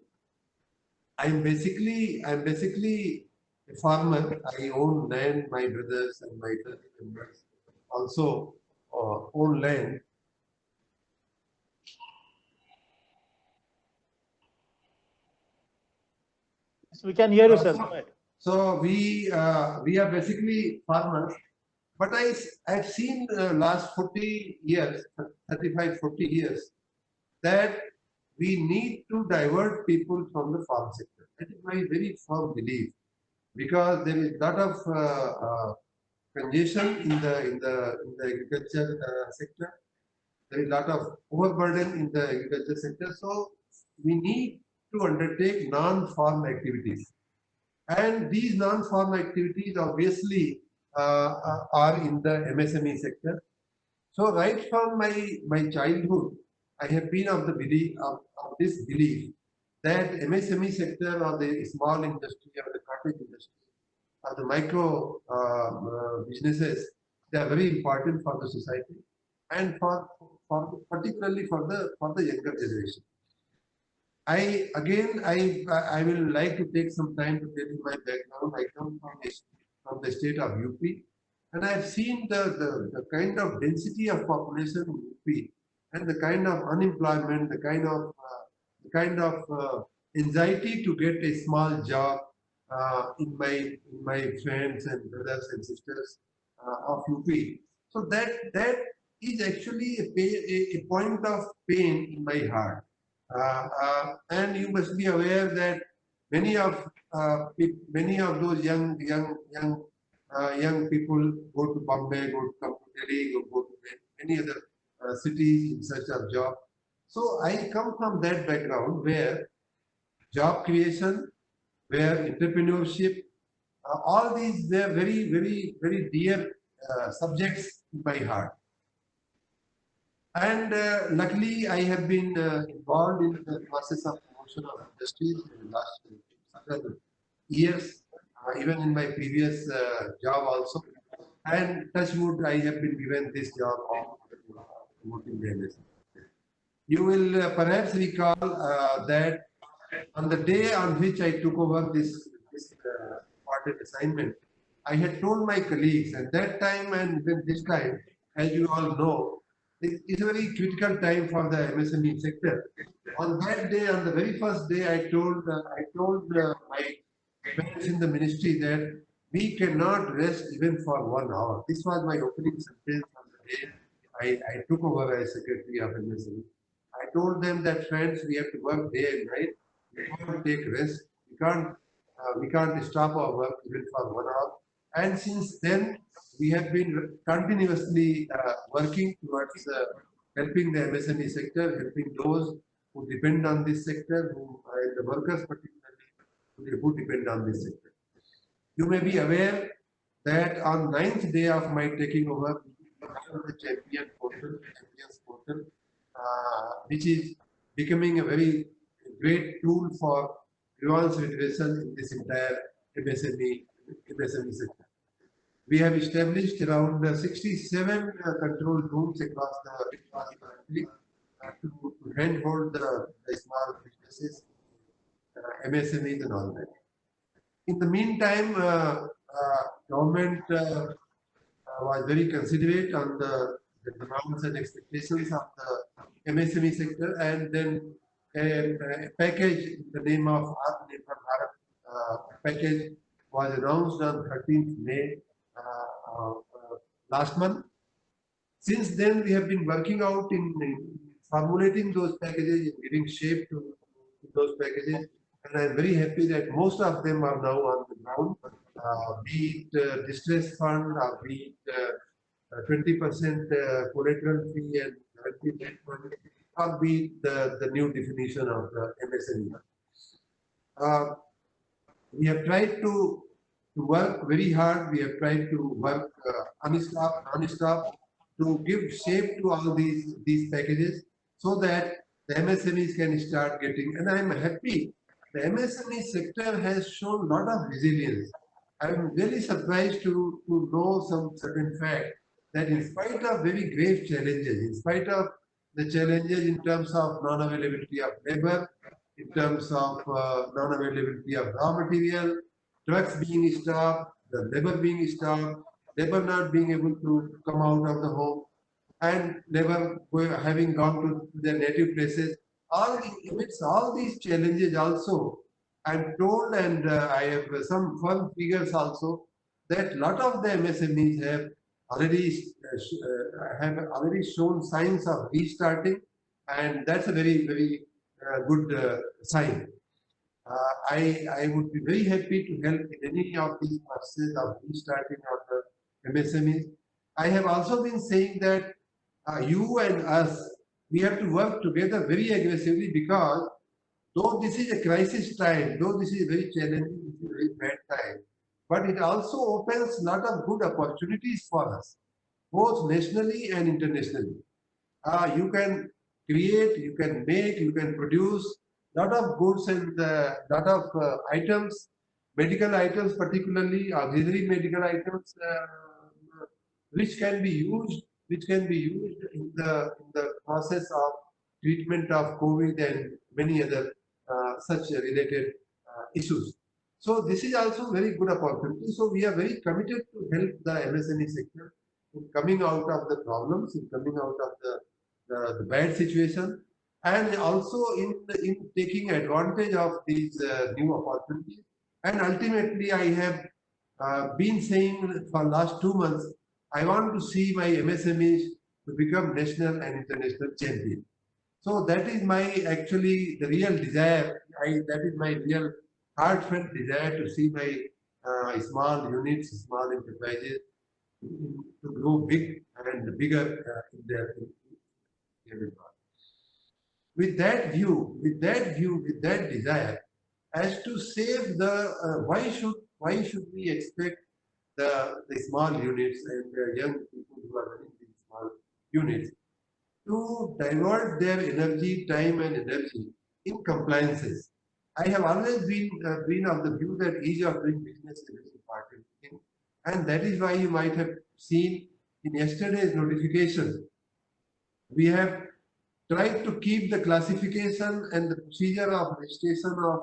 I'm basically a farmer. I own land. My brothers and my family members also own land. We can hear you, sir. So we are basically farmers. But I've seen last 40 years, 35, 40 years, that we need to divert people from the farm sector. That is my very firm belief, because there is a lot of congestion in the agriculture sector. There is a lot of overburden in the agriculture sector. So we need to undertake non-farm activities. And these non-farm activities obviously are in the MSME sector. So right from my childhood, I have been of the belief of this belief that MSME sector or the small industry or the cottage industry or the micro businesses, they are very important for the society and for particularly for the younger generation. I will like to take some time to tell you my background. I come from the state of UP, and I've seen the kind of density of population in UP and the kind of unemployment, the kind of anxiety to get a small job in my friends and brothers and sisters of UP. So that is actually a point of pain in my heart. And you must be aware that many of those young people go to Bombay, go to Delhi, go to many other cities in search of job. So I come from that background where job creation, where entrepreneurship, all these they are very dear subjects in my heart. And luckily, I have been involved in the process of promotion of industries in the last several years, even in my previous job also. And touch wood, I have been given this job of promoting the MSME. You will perhaps recall that on the day on which I took over this important assignment, I had told my colleagues at that time and even this time, as you all know, it's a very critical time for the MSME sector. On that day, on the very first day, I told my friends in the ministry that we cannot rest even for 1 hour. This was my opening sentence on the day I took over as Secretary of MSME. I told them that, friends, we have to work day and night. We can't take rest. We can't stop our work even for 1 hour. And since then, we have been continuously working towards helping the MSME sector, helping those who depend on this sector, the workers particularly, who depend on this sector. You may be aware that on 9th day of my taking over, we have the Champions Portal, which is becoming a very great tool for grievance redressal in this entire MSME sector. We have established around 67 control rooms across the country to handhold the small businesses, MSMEs and all that. In the meantime, government was very considerate on the demands and expectations of the MSME sector, and then a package in the name of Atmanirbhar Bharat package was announced on 13th May last month. Since then, we have been working out in formulating those packages, giving shape to those packages, and I'm very happy that most of them are now on the ground, be it distress fund, or be it 20% collateral fee and 30% fund, or be it the new definition of the MSME. We have tried to work very hard. We have tried to work non-stop to give shape to all these packages so that the MSMEs can start getting. And I'm happy the MSME sector has shown a lot of resilience. I'm very surprised to know some certain fact that in spite of very grave challenges, in spite of the challenges in terms of non-availability of labor, in terms of non-availability of raw material, trucks being stopped, the labor being stopped, labor not being able to come out of the home, and labor having gone to their native places. Amidst all these challenges also, I'm told, and I have some firm figures also, that lot of the MSMEs have already shown signs of restarting, and that's a very good sign. I would be very happy to help in any of these processes of restarting of the MSMEs. I have also been saying that you and us, we have to work together very aggressively, because though this is a crisis time, though this is very challenging, this is a very bad time, but it also opens a lot of good opportunities for us, both nationally and internationally. You can create, you can make, you can produce lot of goods and lot of items, medical items, particularly auxiliary medical items, which can be used in the process of treatment of COVID and many other such related issues. So this is also very good opportunity. So we are very committed to help the MSME sector in coming out of the problems, in coming out of the bad situation, and also in taking advantage of these new opportunities. And ultimately, I have been saying for last 2 months, I want to see my MSMEs to become national and international champion. So that is my actually the real desire. That is my real heartfelt desire, to see my small units, small enterprises to grow big and bigger in their with that view, with that desire, as to save the why should we expect the small units and the young people who are running these small units to divert their energy, time, and energy in compliances? I have always been of the view that ease of doing business is a very important thing, and that is why you might have seen in yesterday's notification, we have tried to keep the classification and the procedure of registration of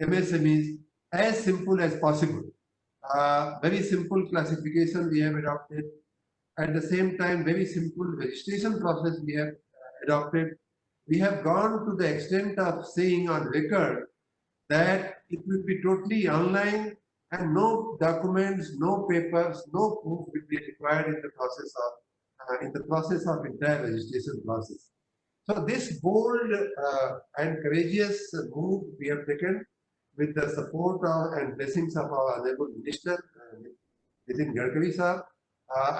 MSMEs as simple as possible. Very simple classification we have adopted. At the same time, very simple registration process we have adopted. We have gone to the extent of saying on record that it will be totally online and no documents, no papers, no proof will be required in the process of entire registration process. So this bold and courageous move we have taken with the support and blessings of our honorable minister, Nitin Gadkari sir,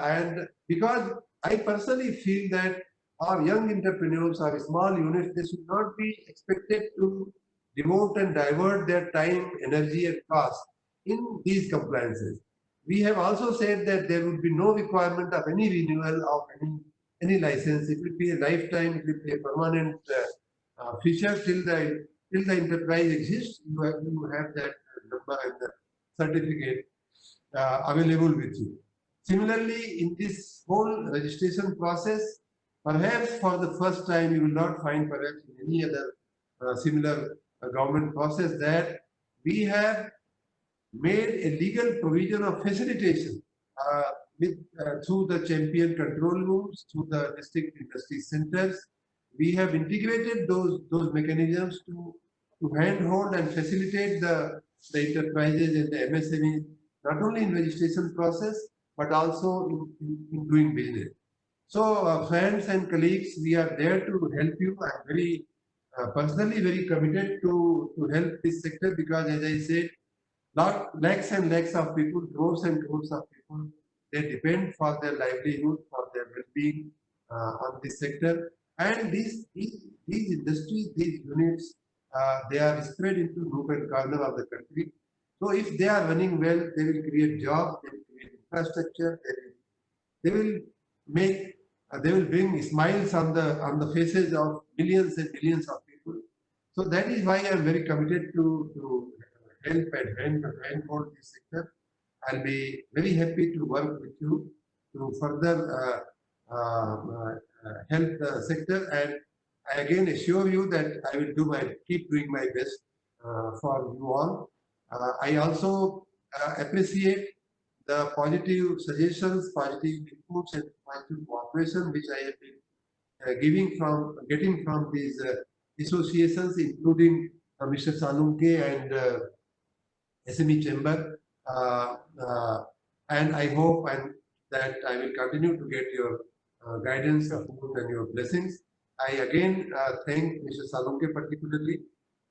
and because I personally feel that our young entrepreneurs, our small units, they should not be expected to devote and divert their time, energy, and cost in these compliances. We have also said that there will be no requirement of any renewal of any license. It will be a lifetime, it will be a permanent feature till the enterprise exists. You have that number and the certificate available with you. Similarly, in this whole registration process, perhaps for the first time, you will not find perhaps in any other similar government process that we have made a legal provision of facilitation through the champion control rooms, through the district industry centers. We have integrated those mechanisms to handhold and facilitate the enterprises and the MSMEs, not only in registration process, but also in doing business. So friends and colleagues, we are there to help you. I'm very personally very committed to help this sector, because as I said, lakhs and lakhs of people, crores and crores of people, they depend for their livelihood, for their well-being on this sector. And these industries, these units, they are spread into nook and corner of the country. So if they are running well, they will create jobs, they will create infrastructure, they will bring smiles on the faces of millions and millions of people. So that is why I am very committed to help and handhold this sector. I'll be very happy to work with you to further help the sector. And I again assure you that I will keep doing my best for you all. I also appreciate the positive suggestions, positive inputs, and positive cooperation which I have been getting from these associations, including Mr. Salunkhe and SME Chamber. And I hope that I will continue to get your guidance, support, and your blessings. I again thank Mr. Salunkhe particularly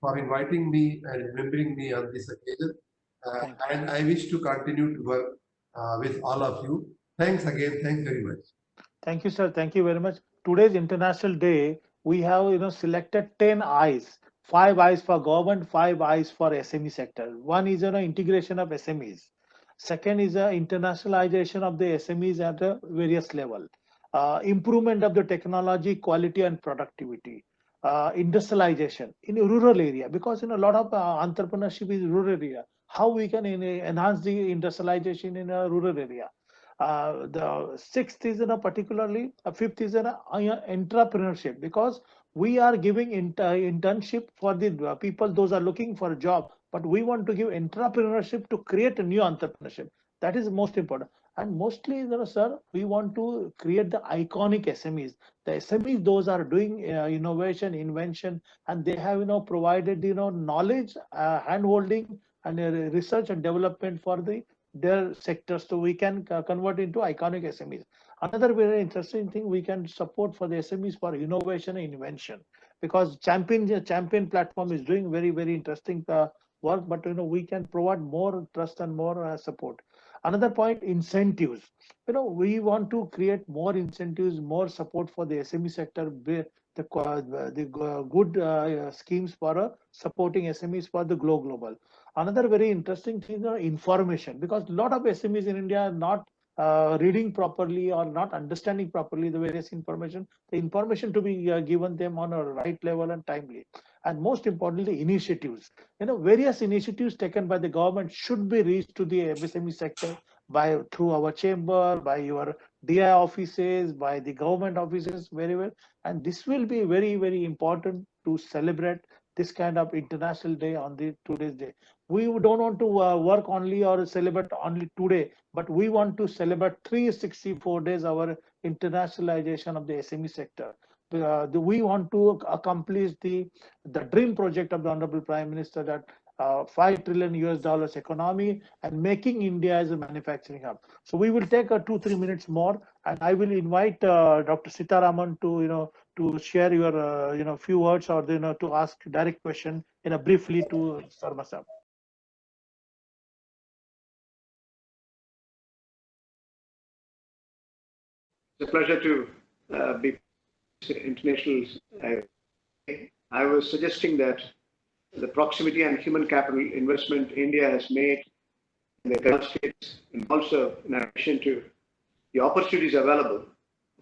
for inviting me and remembering me on this occasion. And I wish to continue to work with all of you. Thanks again. Thanks very much. Thank you, sir. Thank you very much. Today's International Day, we have selected 10 I's. 5 I's for government, 5 I's for SME sector. One is integration of SMEs. Second is internationalization of the SMEs at a various level. Improvement of the technology, quality and productivity. Industrialization in a rural area, because a lot of entrepreneurship is rural area. How we can enhance the industrialization in a rural area. The sixth is particularly, fifth is entrepreneurship, because we are giving internship for the people those are looking for a job, but we want to give entrepreneurship to create a new entrepreneurship. That is most important. And mostly, sir, we want to create the iconic SMEs. The SMEs, those are doing innovation, invention, and they have provided knowledge, hand-holding, and research and development for their sectors, so we can convert into iconic SMEs. Another very interesting thing, we can support for the SMEs for innovation and invention, because champion platform is doing very, very interesting work, but we can provide more trust and more support. Another point, incentives. We want to create more incentives, more support for the SME sector, the good schemes for supporting SMEs for the global. Another very interesting thing, information, because a lot of SMEs in India are not reading properly or not understanding properly the various information. The information to be given them on a right level and timely. And most importantly, initiatives. Various initiatives taken by the government should be reached to the MSME sector through our chamber, by your DI offices, by the government offices, very well. And this will be very, very important to celebrate this kind of International Day on today's day. We don't want to work only or celebrate only today, but we want to celebrate 364 days our internationalization of the SME sector. We want to accomplish the dream project of the Honorable Prime Minister, that $5 trillion US economy and making India as a manufacturing hub. So we will take 2-3 minutes more, and I will invite Dr. Seetharaman to share your few words, or to ask direct question briefly to Sharma sir. It's a pleasure to be international. I was suggesting that the proximity and human capital investment India has made in the Gulf states, and also in addition to the opportunities available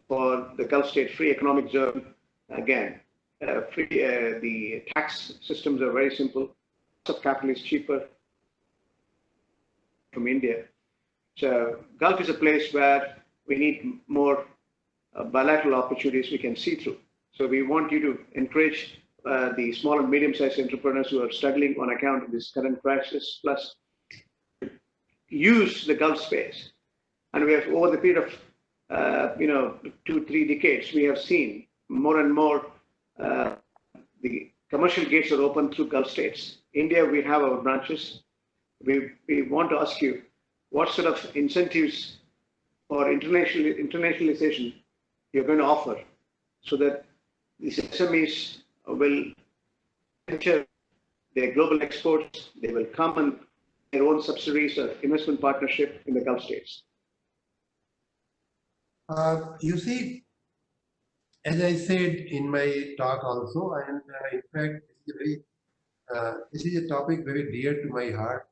for the Gulf state free economic zone, again, the tax systems are very simple. Cost of capital is cheaper from India. So Gulf is a place where we need more bilateral opportunities we can see through. So we want you to encourage the small and medium-sized entrepreneurs who are struggling on account of this current crisis, plus use the Gulf space. And we have, over the period of 2-3 decades, we have seen more and more the commercial gates are open through Gulf states. India, we have our branches. We want to ask you, what sort of incentives for internationalization you're going to offer, so that these SMEs will enter their global exports, they will come and their own subsidiaries or investment partnership in the Gulf states? You see, as I said in my talk also, and in fact, this is a topic very dear to my heart.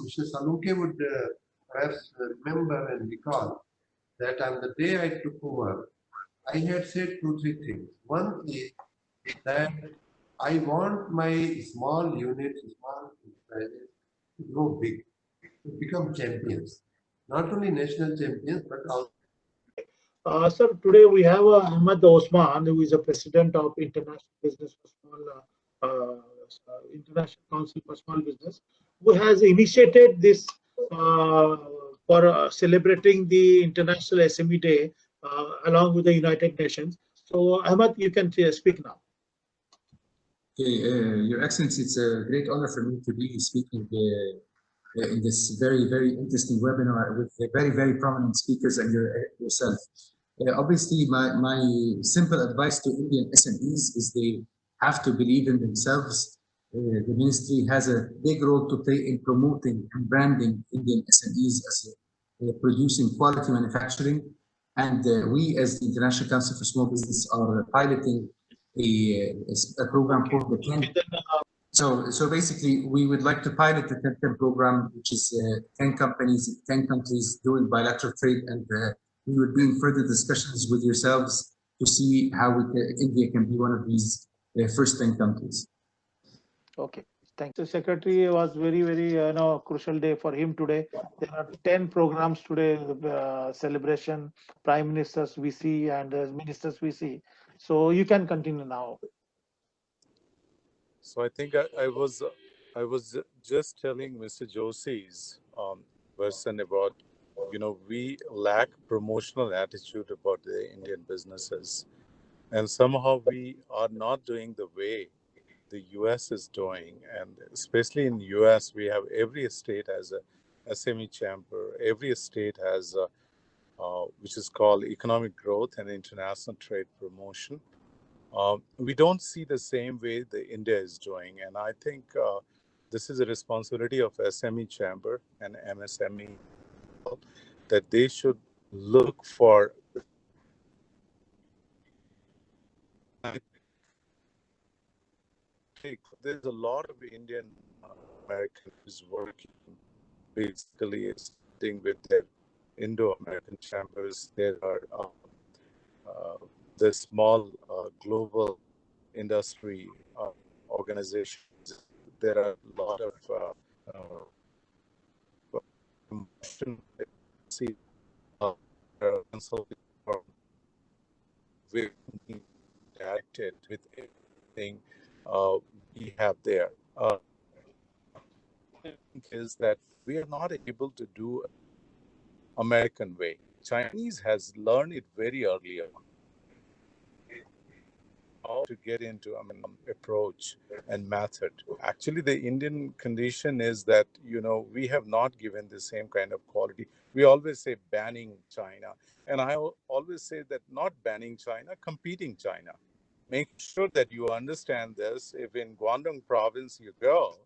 Mr. Salunkhe would perhaps remember and recall that on the day I took over, I had said 2-3 things. One is that I want my small units, small enterprises to grow big, to become champions. not only national champions, but also. Sir, today we have Ahmed Osman, who is a president of International Business for Small, International Council for Small Business, who has initiated this for celebrating the International SME Day along with the United Nations. So, Ahmed, you can speak now. Okay, Your Excellency, it's a great honor for me to be speaking in this very, very interesting webinar with very, very prominent speakers and yourself. Obviously, my simple advice to Indian SMEs is they have to believe in themselves. The ministry has a big role to play in promoting and branding Indian SMEs as producing quality manufacturing. And we, as the International Council for Small Business, are piloting a program called the 10. So basically, we would like to pilot the 10 program, which is 10 companies, 10 countries doing bilateral trade, and we would be in further discussions with yourselves to see how India can be one of these first 10 countries. Okay, thank you. Secretary, it was very, very crucial day for him today. There are 10 programs today, celebration, prime ministers we see and ministers we see. So you can continue now. So I think I was just telling Mr. Joshi's version about, we lack promotional attitude about the Indian businesses, and somehow we are not doing the way the US is doing. And especially in US, we have every state has a SME chamber, every state has which is called economic growth and international trade promotion. We don't see the same way the India is doing, and I think this is a responsibility of SME chamber and MSME that they should look for. There's a lot of Indian Americans working basically sitting with their Indo-American chambers. There are the small global industry organizations. There are a lot of consulting firm with directed with everything we have there. Is that we are not able to do American way. Chinese has learned it very early on. How to get into approach and method. Actually, the Indian condition is that, we have not given the same kind of quality. We always say banning China. And I always say that not banning China, competing China. Make sure that you understand this. If in Guangdong province you go,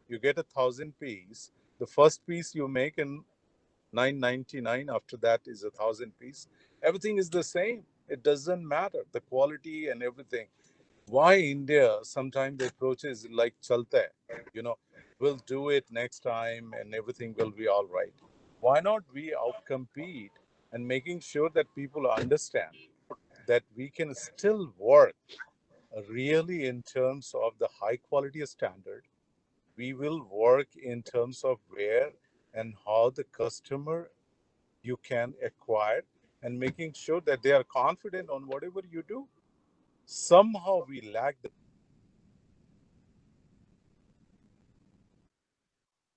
you get 1,000 piece. The first piece you make in 999, after that is 1,000 piece. Everything is the same. It doesn't matter, the quality and everything. Why India sometimes the approach is like chalte, we'll do it next time and everything will be all right. Why not we outcompete and making sure that people understand that we can still work really in terms of the high quality standard. We will work in terms of where and how the customer you can acquire and making sure that they are confident on whatever you do. Somehow we lack the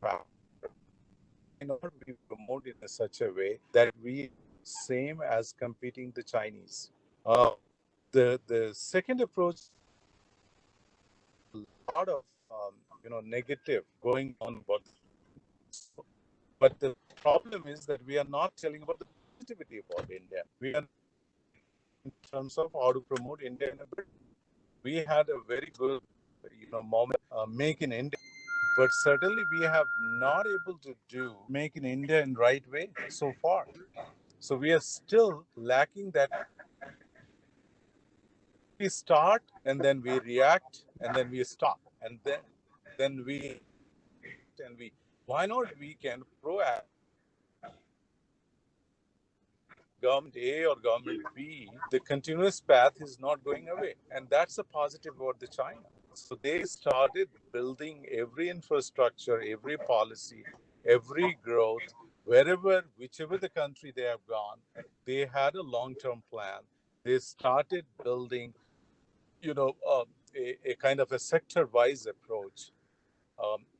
power. Not be promoted in such a way that we same as competing the Chinese. The second approach, a lot of negative going on about this. But the problem is that we are not telling about the positivity about India. We are in terms of how to promote India in a bit. We had a very good moment make in India, but certainly we have not able to do make in India in right way so far. So we are still lacking that. We start and then we react and then we stop and then we why not we can proact government A or government B, the continuous path is not going away. And that's a positive about the China. So they started building every infrastructure, every policy, every growth whichever the country they have gone, they had a long-term plan. They started building, a kind of a sector-wise approach.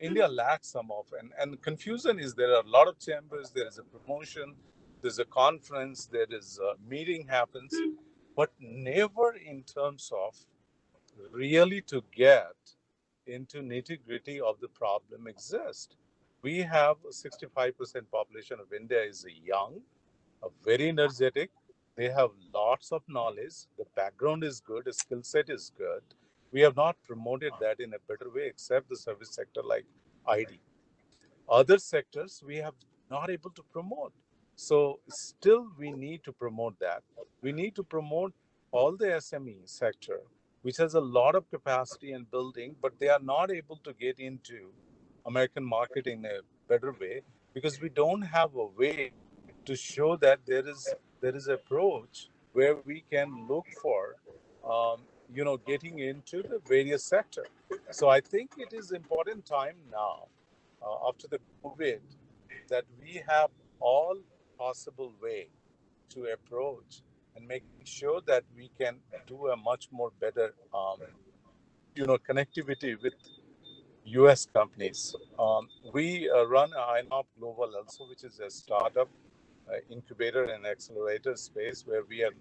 India lacks some of, and confusion is there are a lot of chambers, there is a promotion, there's a conference, there is a meeting happens, but never in terms of really to get into nitty-gritty of the problem exist. We have 65% population of India is young, very energetic. They have lots of knowledge. The background is good. The skill set is good. We have not promoted that in a better way, except the service sector like ID. Other sectors we have not able to promote. So still we need to promote that. We need to promote all the SME sector, which has a lot of capacity and building, but they are not able to get into American market in a better way because we don't have a way to show that there is approach where we can look for getting into the various sector. So I think it is important time now after the COVID that we have all possible way to approach and make sure that we can do a much more better connectivity with US companies. We run INOP Global also, which is a startup incubator and accelerator space where we are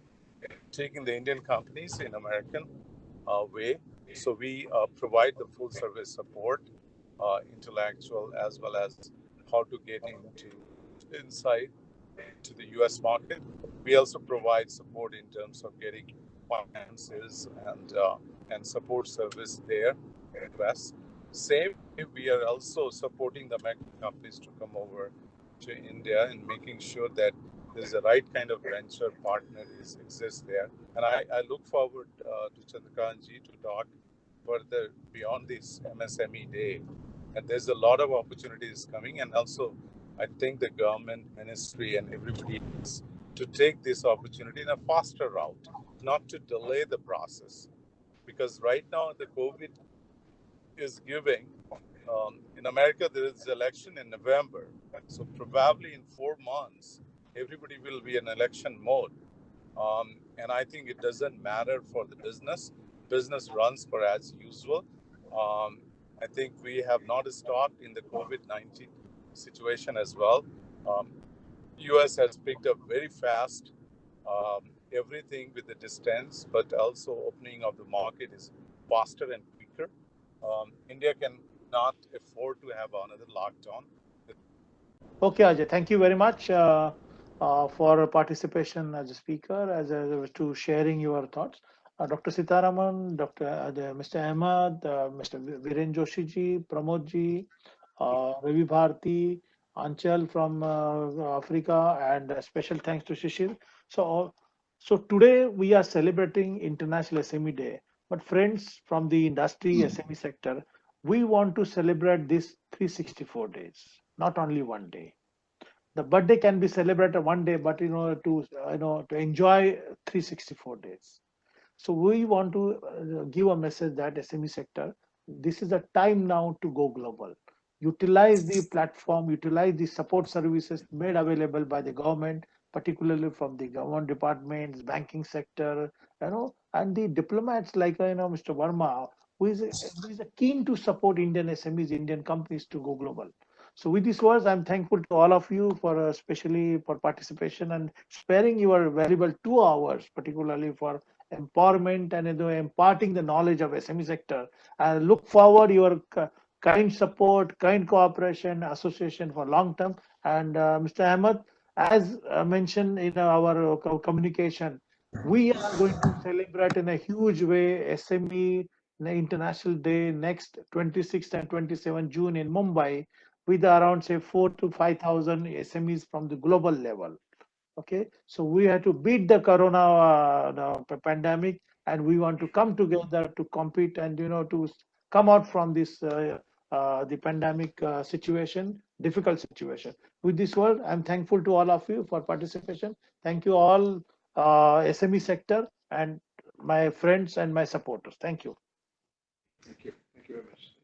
taking the Indian companies in American way. So we provide the full service support, intellectual, as well as how to get into inside to the US market. We also provide support in terms of getting finances and support service there in the US. Same, we are also supporting the American companies to come over to India and making sure that there's a right kind of venture partner exists there. And I look forward to Chandrakant to talk further beyond this MSME day. And there's a lot of opportunities coming. And also, I think the government, ministry, and everybody needs to take this opportunity in a faster route, not to delay the process. Because right now, the COVID is giving. In America, there is election in November. So probably in 4 months, everybody will be in election mode. And I think it doesn't matter for the business. Business runs for as usual. I think we have not stopped in the COVID-19 situation as well. US has picked up very fast everything with the distance, but also opening of the market is faster and quicker. India can not afford to have another lockdown. Okay, Ajay, thank you very much for participation as a speaker, as to sharing your thoughts. Dr. Seetharaman, Mr. Ahmed, Mr. Viren Joshi ji, Pramod ji, Ravi Bharti, Anchal from Africa, and special thanks to Shishir. So today we are celebrating International SME Day. But friends from the industry, SME sector, we want to celebrate this 364 days, not only one day. The birthday can be celebrated one day, but to enjoy 364 days. So we want to give a message that SME sector, this is a time now to go global. Utilize the platform, utilize the support services made available by the government, particularly from the government departments, banking sector, and the diplomats like Mr. Verma, who is keen to support Indian SMEs, Indian companies to go global. So with these words, I'm thankful to all of you for especially for participation and sparing your valuable 2 hours, particularly for empowerment and imparting the knowledge of SME sector. I look forward your kind support, kind cooperation, association for long term. And Mr. Ahmed, as mentioned in our communication, we are going to celebrate in a huge way SME International Day next 26th and 27th June in Mumbai with around say 4,000 to 5,000 SMEs from the global level. Okay, so we have to beat the corona pandemic, and we want to come together to compete and to come out from this the pandemic situation, difficult situation. With this word, I'm thankful to all of you for participation. Thank you all, SME sector and my friends and my supporters. Thank you. Thank you. Thank you very much.